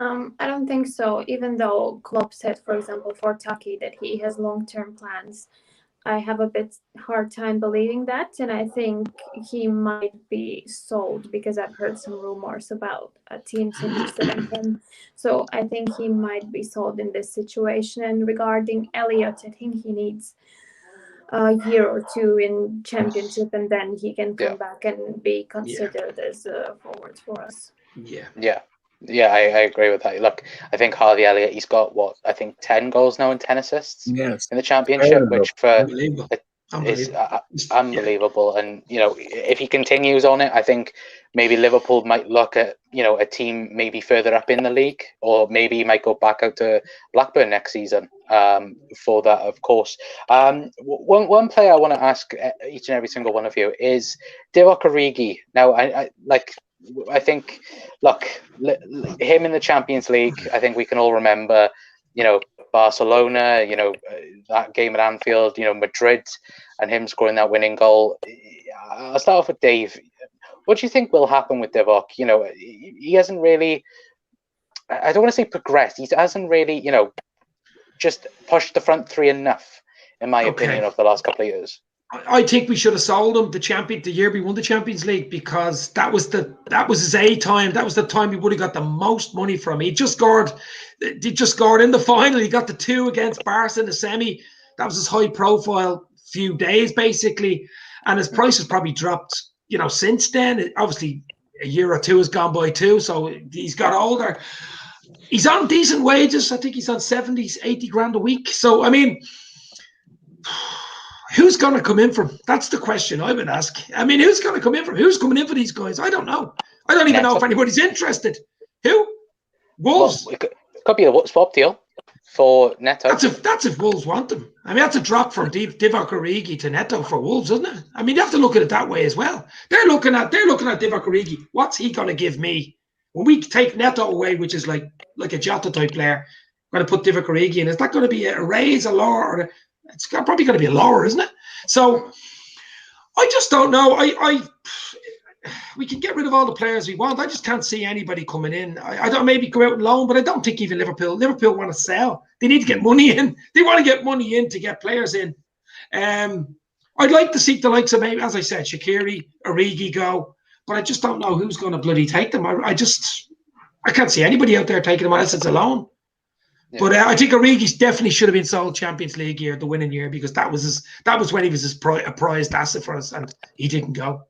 F: I don't think so, even though Klopp said, for example, for Taki that he has long-term plans. I have a bit hard time believing that, and I think he might be sold because I've heard some rumors about teams interested in him. So I think he might be sold in this situation. And regarding Elliott, I think he needs a year or two in Championship, and then he can come back and be considered as a forward for us.
B: Yeah, I agree with that. Look, I think Harvey Elliott, he's got 10 goals now and 10 assists in the Championship, which is unbelievable. And if he continues on it, I think maybe Liverpool might look at a team maybe further up in the league, or maybe he might go back out to Blackburn next season for that, of course. One player I want to ask each and every single one of you is Divock Origi. Now, I think, look, him in the Champions League, I think we can all remember, Barcelona, that game at Anfield, Madrid, and him scoring that winning goal. I'll start off with Dave. What do you think will happen with Divock? He hasn't really, I don't want to say progressed. He hasn't really, just pushed the front three enough, in my opinion, over the last couple of years.
G: I think we should have sold him the year we won the Champions League, because that was his A time. That was the time we would have got the most money from him. He just scored in the final. He got the 2 against Barca in the semi. That was his high profile few days, basically. And his price has probably dropped, since then. Obviously, a year or two has gone by too, so he's got older. He's on decent wages. I think he's on 70, 80 grand a week. So, I mean, who's going to come in for him? That's the question I would ask. I mean, who's going to come in for him? Who's coming in for these guys? I don't know. I don't even know if anybody's interested. Who? Wolves?
B: Well, it could be a swap deal for Neto.
G: That's if Wolves want them. I mean, that's a drop from Divock Origi to Neto for Wolves, isn't it? I mean, you have to look at it that way as well. They're looking at Divock Origi. What's he going to give me? When we take Neto away, which is like a Jota type player, we're going to put Divock Origi in. Is that going to be a raise, a lower, or it's probably going to be a lower, isn't it? So I just don't know. We can get rid of all the players we want. I just can't see anybody coming in. I don't maybe go out on loan, but I don't think even Liverpool want to sell. They need to get money in. They want to get money in to get players in. I'd like to see the likes of, maybe, as I said, Shaqiri, Origi go, but I just don't know who's going to bloody take them. I can't see anybody out there taking them unless it's a loan. Yeah. But I think Origi definitely should have been sold Champions League year, the winning year, because that was when he was a prized asset for us, and he didn't go.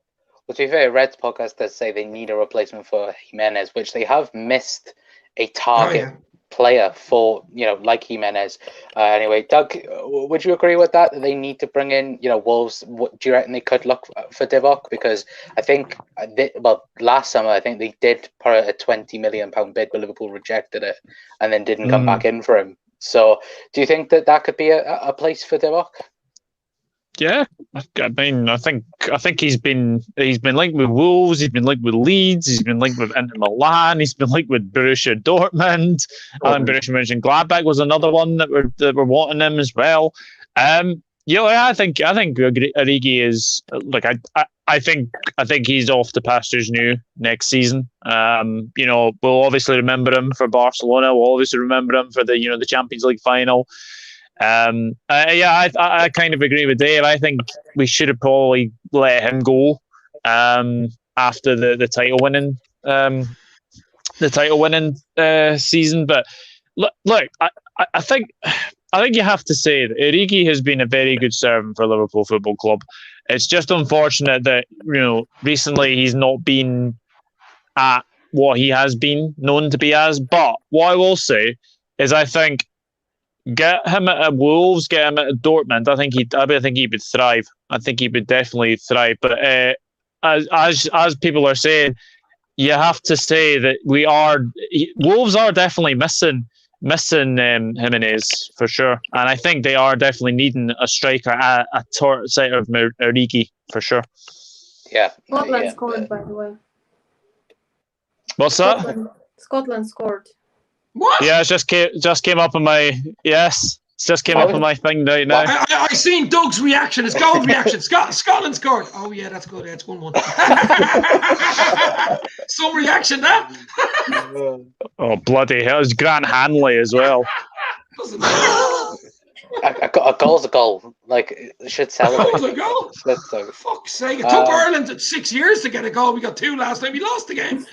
B: Well, to be fair, Red's podcast does say they need a replacement for Jimenez, which they have missed a target player for, like Jimenez. Anyway, Doug, would you agree with that? They need to bring in, Wolves. What do you reckon they could look for Divock? Because I think, last summer, I think they did put out a £20 million bid, but Liverpool rejected it and then didn't come back in for him. So do you think that could be a place for Divock?
E: Yeah, I mean, I think he's been linked with Wolves, he's been linked with Leeds, he's been linked with Inter Milan, he's been linked with Borussia Dortmund. And Borussia Mönchengladbach was another one that were wanting him as well. I think Origi is I think he's off the pastures new next season. We'll obviously remember him for Barcelona. We'll obviously remember him for the Champions League final. I kind of agree with Dave. I think we should have probably let him go after the title winning season. But look, I think you have to say that Origi has been a very good servant for Liverpool Football Club. It's just unfortunate that recently he's not been at what he has been known to be as. But what I will say is, I think get him at Wolves, get him at Dortmund. I think he would thrive. I think he would definitely thrive. But as people are saying, you have to say that Wolves are definitely missing Jimenez for sure, and I think they are definitely needing a striker at side of Origi for sure.
B: Yeah,
F: Scotland scored, by the way.
E: What's that?
F: Scotland scored.
G: What?
E: Yeah, it just came up on my up on my thing right now.
G: I seen Doug's reaction. His goal reaction. Scotland scored. Oh yeah, that's good. That's 1-1. Some reaction there.
E: Oh bloody hell! It's Grant Hanley as well.
G: Doesn't matter.
B: A goal's a goal. Like, it should celebrate.
G: A goal. For fuck's sake! It took Ireland 6 years to get a goal. We got 2 last time. We lost the game.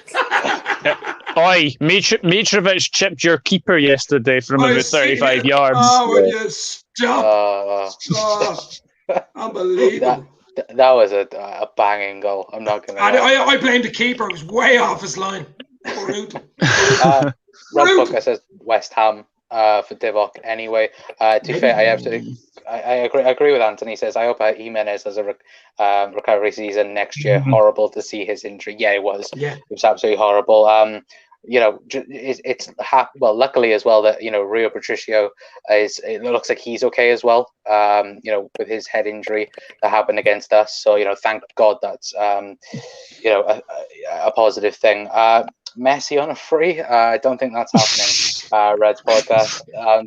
E: Oi, Mitrovic chipped your keeper yesterday from about 35 yards.
G: Oh, will you stop? Unbelievable.
B: That was a banging goal. I'm not gonna.
G: I blamed the keeper. It was way off his line. Rude.
B: Red Booker says West Ham for Divock. Anyway, to be fair, I agree with Anthony. He says I hope Jimenez has a recovery season next year.
E: Mm-hmm.
B: Horrible to see his injury. Yeah, it was.
G: Yeah,
B: it was absolutely horrible. Luckily as well that Rio Patricio it looks like he's okay as well. With his head injury that happened against us. So thank God that's a positive thing. Messi on a free. I don't think that's happening. Reds podcast.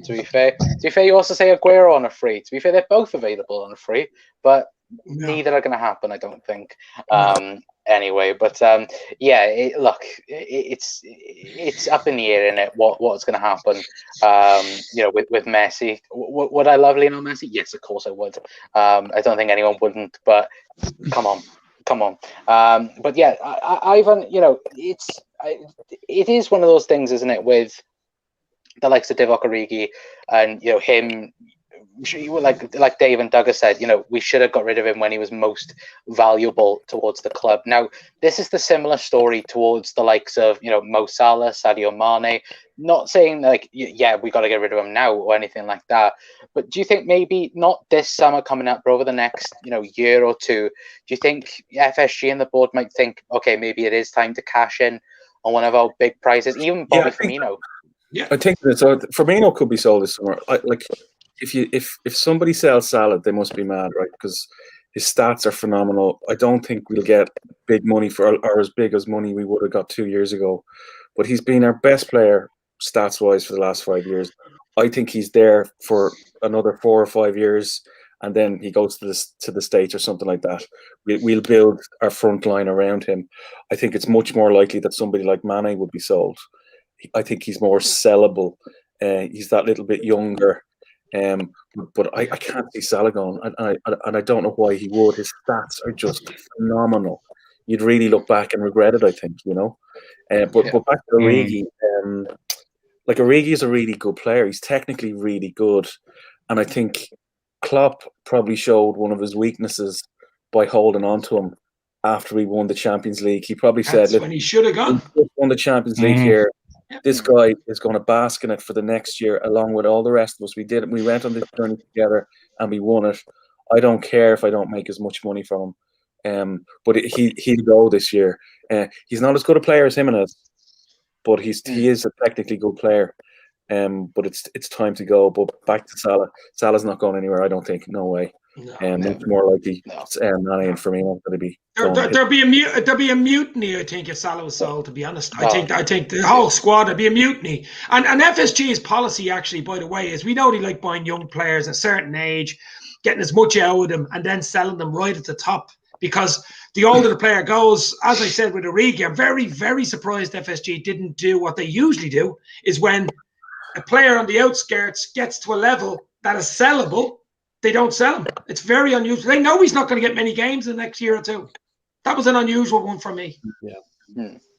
B: To be fair, you also say Aguero on a free. To be fair, they're both available on a free, but neither are going to happen. I don't think. Anyway, but it's up in the air, isn't it? What's going to happen? With Messi. Would I love Lionel Messi? Yes, of course I would. I don't think anyone wouldn't. But come on. But yeah, Ivan. It is one of those things, isn't it? With the likes of Divock Origi and him. Like Dave and Doug have said, we should have got rid of him when he was most valuable towards the club. Now, this is the similar story towards the likes of, Mo Salah, Sadio Mane. Not saying we got to get rid of him now or anything like that. But do you think maybe not this summer coming up, but over the next, year or two, do you think FSG and the board might think, okay, maybe it is time to cash in on one of our big prizes, even Bobby Firmino?
C: Yeah, I think that Firmino could be sold this summer. If somebody sells Salah, they must be mad, right? Because his stats are phenomenal. I don't think we'll get big money or as big as money we would have got 2 years ago. But he's been our best player stats-wise for the last 5 years. I think he's there for another 4 or 5 years, and then he goes to the States or something like that. We'll build our front line around him. I think it's much more likely that somebody like Mane would be sold. I think he's more sellable. He's that little bit younger. But I can't see Salah going, and I don't know why he would. His stats are just phenomenal. You'd really look back and regret it, I think, But back to Origi, Origi is a really good player. He's technically really good, and I think Klopp probably showed one of his weaknesses by holding on to him after we won the Champions League. He probably said,
G: when he should have gone.
C: We won the Champions League here. This guy is going to bask in it for the next year, along with all the rest of us. We did it. We went on this journey together, and we won it. I don't care if I don't make as much money from him. But he'll go this year. He's not as good a player as Jimenez, but he is a technically good player. But it's time to go. But back to Salah. Salah's not going anywhere, I don't think. No way. Much more likely Mane and Firmino going to be.
G: There'll be a mutiny, I think, if Salah was sold. To be honest, I think the whole squad would be a mutiny. And FSG's policy, actually, by the way, is we know they like buying young players at a certain age, getting as much out of them, and then selling them right at the top. Because the older the player goes, as I said with Origi, I'm very, very surprised FSG didn't do what they usually do. Is when a player on the outskirts gets to a level that is sellable, they don't sell him. It's very unusual. They know he's not going to get many games in the next year or two. That was an unusual one for me.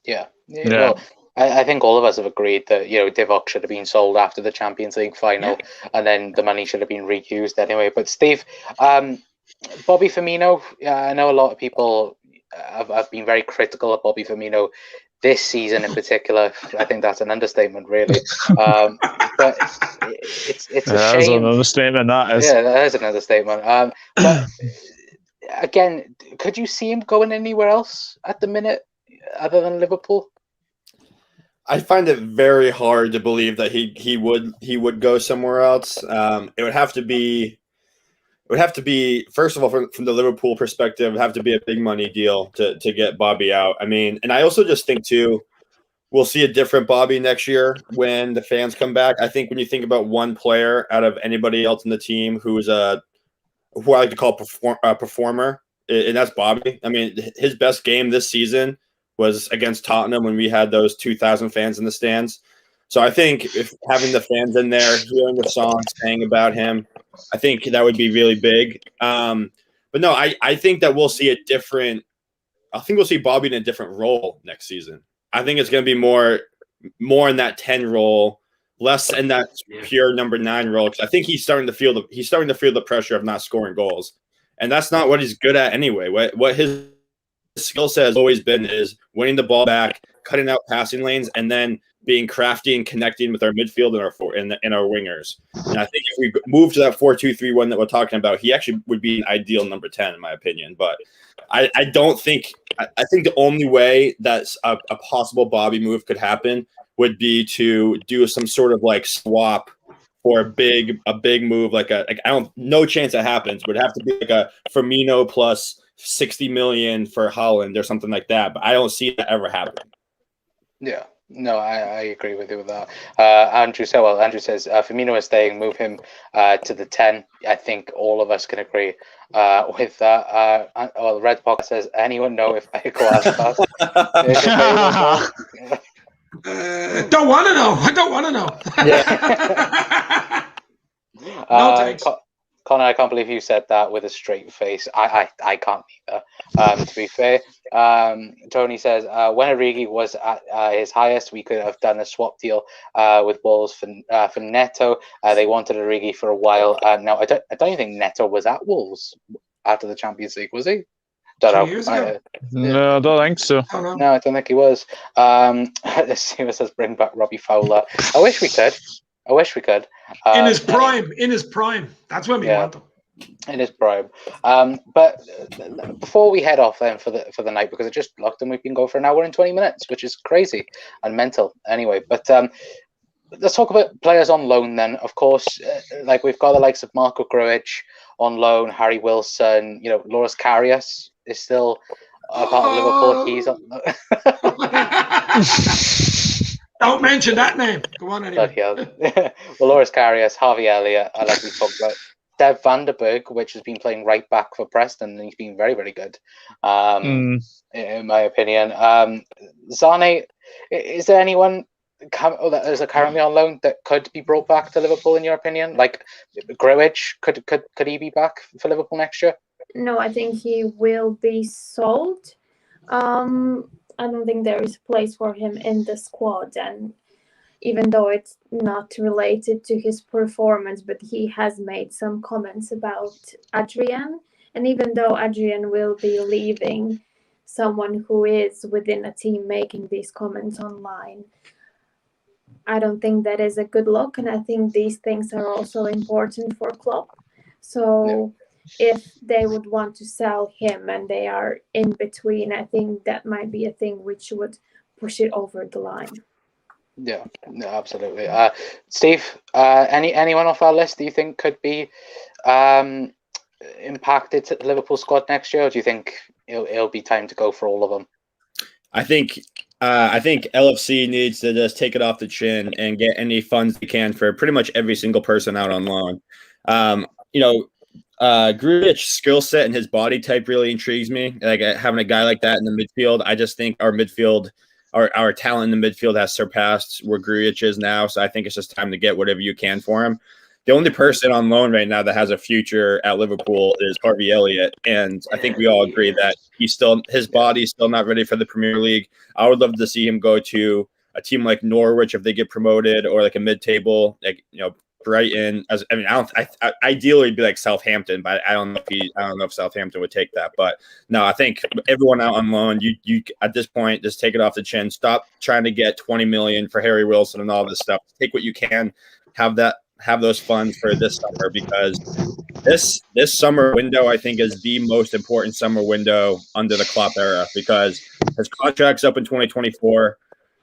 B: Yeah. Well, I think all of us have agreed that Divock should have been sold after the Champions League final, and then the money should have been reused anyway. But Steve, Bobby Firmino, I know a lot of people have been very critical of Bobby Firmino this season in particular. I think that's an understatement, really. But it's a shame.
E: That's an understatement, that is.
B: Yeah, that is an understatement. But again, could you see him going anywhere else at the minute other than Liverpool?
D: I find it very hard to believe that he would go somewhere else. It would have to be first of all from the Liverpool perspective, it would have to be a big money deal to get Bobby out. I mean, and I also just think too, we'll see a different Bobby next year when the fans come back. I think when you think about one player out of anybody else in the team who I like to call a performer, and that's Bobby. I mean, his best game this season was against Tottenham when we had those 2,000 fans in the stands. So I think if having the fans in there, hearing the songs, saying about him, I think that would be really big. But no, I think that we'll see we'll see Bobby in a different role next season. I think it's going to be more in that 10 role, less in that pure number 9 role. Because I think he's starting to feel the pressure of not scoring goals, and that's not what he's good at anyway. What his skill set has always been is winning the ball back, cutting out passing lanes, and then being crafty and connecting with our midfield and our wingers. And I think if we move to that 4-2-3-1 that we're talking about, he actually would be an ideal number 10 in my opinion. But I think the only way that a possible Bobby move could happen would be to do some sort of like swap for a big move, no chance that happens. Would have to be like a Firmino plus 60 million for Haaland or something like that, but I don't see that ever happening.
B: Yeah, no, I agree with you with that. Andrew says Firmino is staying, move him to the 10. I think all of us can agree with that. The Red Podcast says, anyone know if Eiko Aspas is available?
G: Don't want to know. I don't want to know.
B: Yeah.
G: No thanks.
B: Connor, I can't believe you said that with a straight face. I can't either, to be fair. Tony says, when Origi was at his highest, we could have done a swap deal with Wolves for Neto. They wanted Origi for a while. No, I don't even think Neto was at Wolves after the Champions League, was he? Don't know.
G: 2 years ago?
E: No, I don't think so.
B: No, I don't think he was. Steven says, bring back Robbie Fowler. I wish we could. In his prime. That's when we want him. In his prime. But before we head off then for the night, because I just looked and we've been going for an hour and 20 minutes, which is crazy and mental. Anyway, but let's talk about players on loan then. Of course, like we've got the likes of Marco Grujic on loan, Harry Wilson, Loris Karius is still a part of Liverpool. He's on
G: Don't mention that name. Go on anyway.
B: Well, Loris Karius, Harvey Elliott, like we talked about. Dev Vanderberg, which has been playing right back for Preston, and he's been very, very good, in my opinion. Zane, is there anyone that is currently on loan that could be brought back to Liverpool, in your opinion? Like Grujic, could he be back for Liverpool next year?
F: No, I think he will be sold. I don't think there is a place for him in the squad, and even though it's not related to his performance, but he has made some comments about Adrian, and even though Adrian will be leaving, someone who is within a team making these comments online, I don't think that is a good look, and I think these things are also important for Klopp. So if they would want to sell him and they are in between, I think that might be a thing which would push it over the line.
B: Yeah, no, absolutely. Steve, anyone off our list do you think could be impacted to the Liverpool squad next year, or do you think it'll be time to go for all of them?
D: I think LFC needs to just take it off the chin and get any funds they can for pretty much every single person out on loan. Grujic's skill set and his body type really intrigues me. Like having a guy like that in the midfield, I just think our midfield, our talent in the midfield has surpassed where Grujic is now. So I think it's just time to get whatever you can for him. the only person on loan right now that has a future at Liverpool is Harvey Elliott, and I think we all agree that his body's still not ready for the Premier League. I would love to see him go to a team like Norwich if they get promoted, or like a mid-table, like Brighton. Ideally it'd be like Southampton, but I don't know if Southampton would take that. But no, I think everyone out on loan, you at this point just take it off the chin. Stop trying to get 20 million for Harry Wilson and all this stuff. Take what you can. Have those funds for this summer, because this summer window I think is the most important summer window under the Klopp era, because his contract's up in 2024.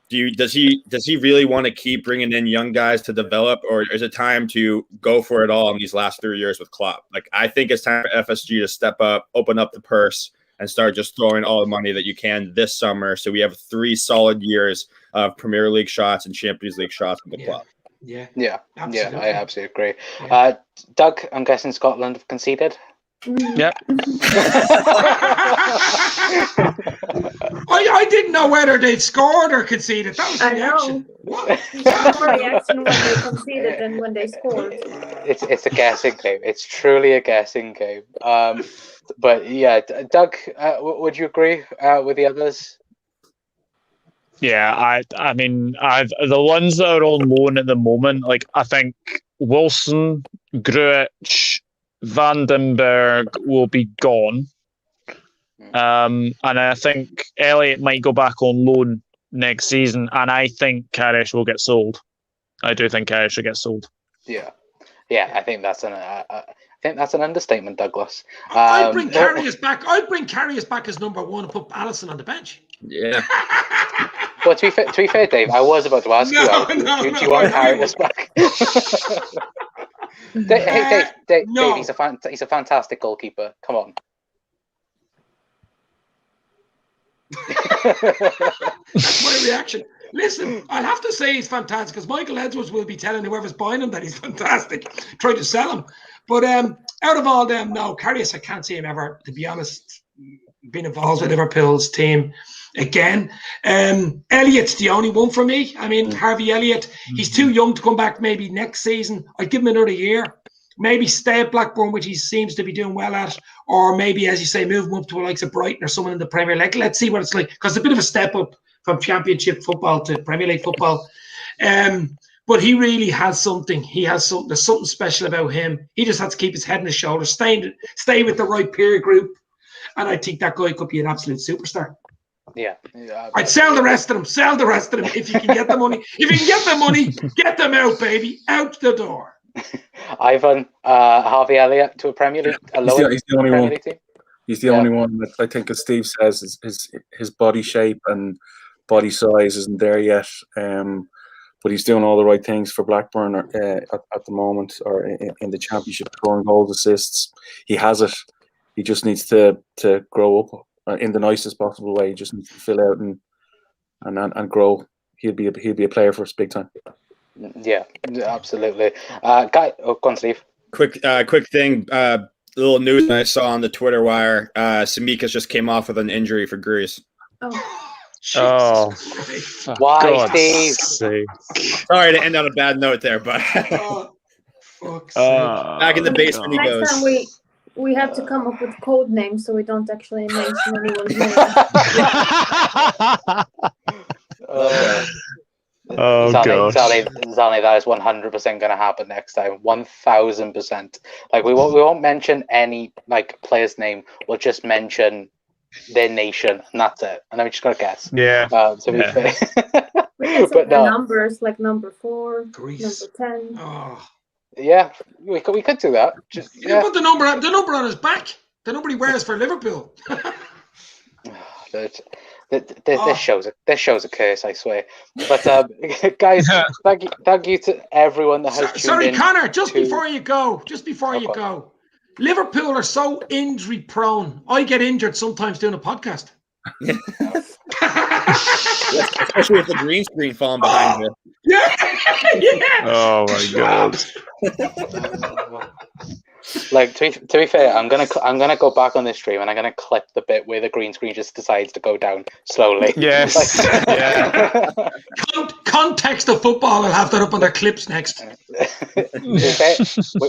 D: Does he really want to keep bringing in young guys to develop, or is it time to go for it all in these last 3 years with Klopp? Like, I think it's time for FSG to step up, open up the purse, and start just throwing all the money that you can this summer, so we have 3 solid years of Premier League shots and Champions League shots with the club.
B: Yeah, I absolutely agree. Doug, I'm guessing Scotland have conceded.
E: Yep.
G: I didn't know whether they'd scored or conceded. That was the reaction. What?
F: More reaction when they conceded than when they scored.
B: It's a guessing game. It's truly a guessing game. But yeah, Doug, would you agree with the others?
E: Yeah, I mean, the ones that are on loan at the moment, like I think Wilson, Gruitch, Vandenberg will be gone. And I think Elliott might go back on loan next season, and I think Karish will get sold. I do think Karish will get sold.
B: Yeah, I think that's an understatement, Douglas.
G: I'd bring Karius back. I'd bring Karius back as number 1 and put Alisson on the bench.
D: Yeah.
B: Well, to be fair, Dave, I was about to ask you, do you want Karius back? Dave, he's a fantastic goalkeeper. Come on.
G: My reaction. Listen, I'll have to say he's fantastic, because Michael Edwards will be telling whoever's buying him that he's fantastic, trying to sell him. But out of all them, no, Karius, I can't see him ever, to be honest, being involved with Liverpool's team again. Elliott's the only one for me. I mean, Harvey Elliott, he's too young to come back maybe next season. I'd give him another year. Maybe stay at Blackburn, which he seems to be doing well at, or maybe, as you say, move him up to the likes of Brighton or someone in the Premier League. Let's see what it's like, because it's a bit of a step up from Championship football to Premier League football. But he really has something. There's something special about him. He just has to keep his head on his shoulders, stay with the right peer group, and I think that guy could be an absolute superstar.
B: Yeah.
G: I'd sell the rest of them. Sell the rest of them if you can get the money. If you can get the money, get them out, baby, out the door.
B: Ivan, Harvey Elliott to a Premier League.
C: He's the only one. He's the only one that I think, as Steve says, his body shape and body size isn't there yet. But he's doing all the right things for Blackburn at the moment, or in the Championship, scoring goals, assists. He has it. He just needs to grow up in the nicest possible way. He just needs to fill out and grow. He'll be a player for us big time.
B: Yeah, absolutely. Guy, go on, Steve.
D: Quick thing. Little news I saw on the Twitter wire. Simikas just came off with an injury for Greece.
B: Why, Steve?
D: Sorry to end on a bad note there, but back in the basement he goes.
F: Next time we have to come up with code names so we don't actually mention anyone's name.
B: Zani, that is 100% going to happen next time. 1000%. Like we won't mention any player's name. We'll just mention their nation, and that's it. And then we just got to guess.
E: Yeah.
B: To be fair.
F: We can say numbers like number 4, Greece. Number 10.
G: Oh.
B: Yeah, we could do that. Just
G: put the number on his back. The number he wears for Liverpool.
B: This show's a curse, I swear. But guys, thank you to everyone that has tuned in.
G: Sorry, Connor, before you go, Liverpool are so injury prone. I get injured sometimes doing a podcast.
D: Especially with the green screen falling behind you.
G: Yeah.
E: Oh my God.
B: Like to be fair, I'm gonna go back on this stream and I'm gonna clip the bit where the green screen just decides to go down slowly.
E: Yes. Yeah.
G: Context of football. I'll have that up on their clips next.
B: Okay.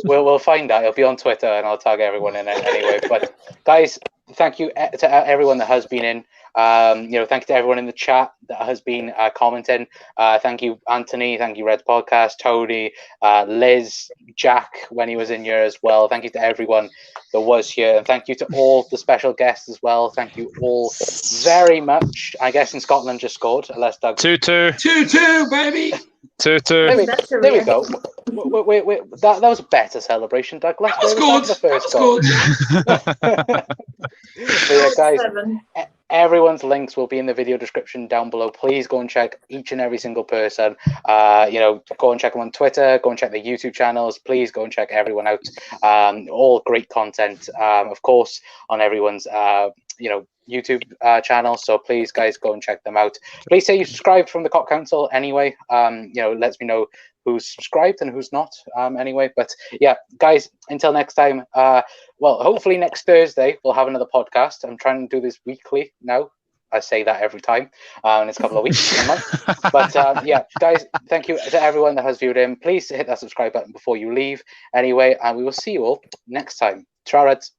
B: We'll find out. It'll be on Twitter and I'll tag everyone in it anyway. But guys, thank you to everyone that has been in. Thank you to everyone in the chat that has been commenting. Thank you, Anthony. Thank you, Red Podcast, Tony, Liz, Jack, when he was in here as well. Thank you to everyone that was here. And thank you to all the special guests as well. Thank you all very much. I guess in Scotland just scored, unless Doug.
E: 2-2.
G: 2-2, baby.
E: 2-2.
B: There we go. Wait, that was a better celebration, Doug. Let's go to the first goal. Yeah, guys, everyone's links will be in the video description down below. Please go and check each and every single person. Go and check them on Twitter. Go and check the YouTube channels. Please go and check everyone out. All great content, of course, on everyone's YouTube channel. So please, guys, go and check them out. Please say you subscribed from the Kop Council anyway. Lets me know who's subscribed and who's not anyway. But yeah, guys, until next time, hopefully next Thursday we'll have another podcast. I'm trying to do this weekly now. I say that every time, and it's a couple of weeks, a month. But yeah, guys, thank you to everyone that has viewed in. Please hit that subscribe button before you leave anyway, and we will see you all next time. Tra Reds.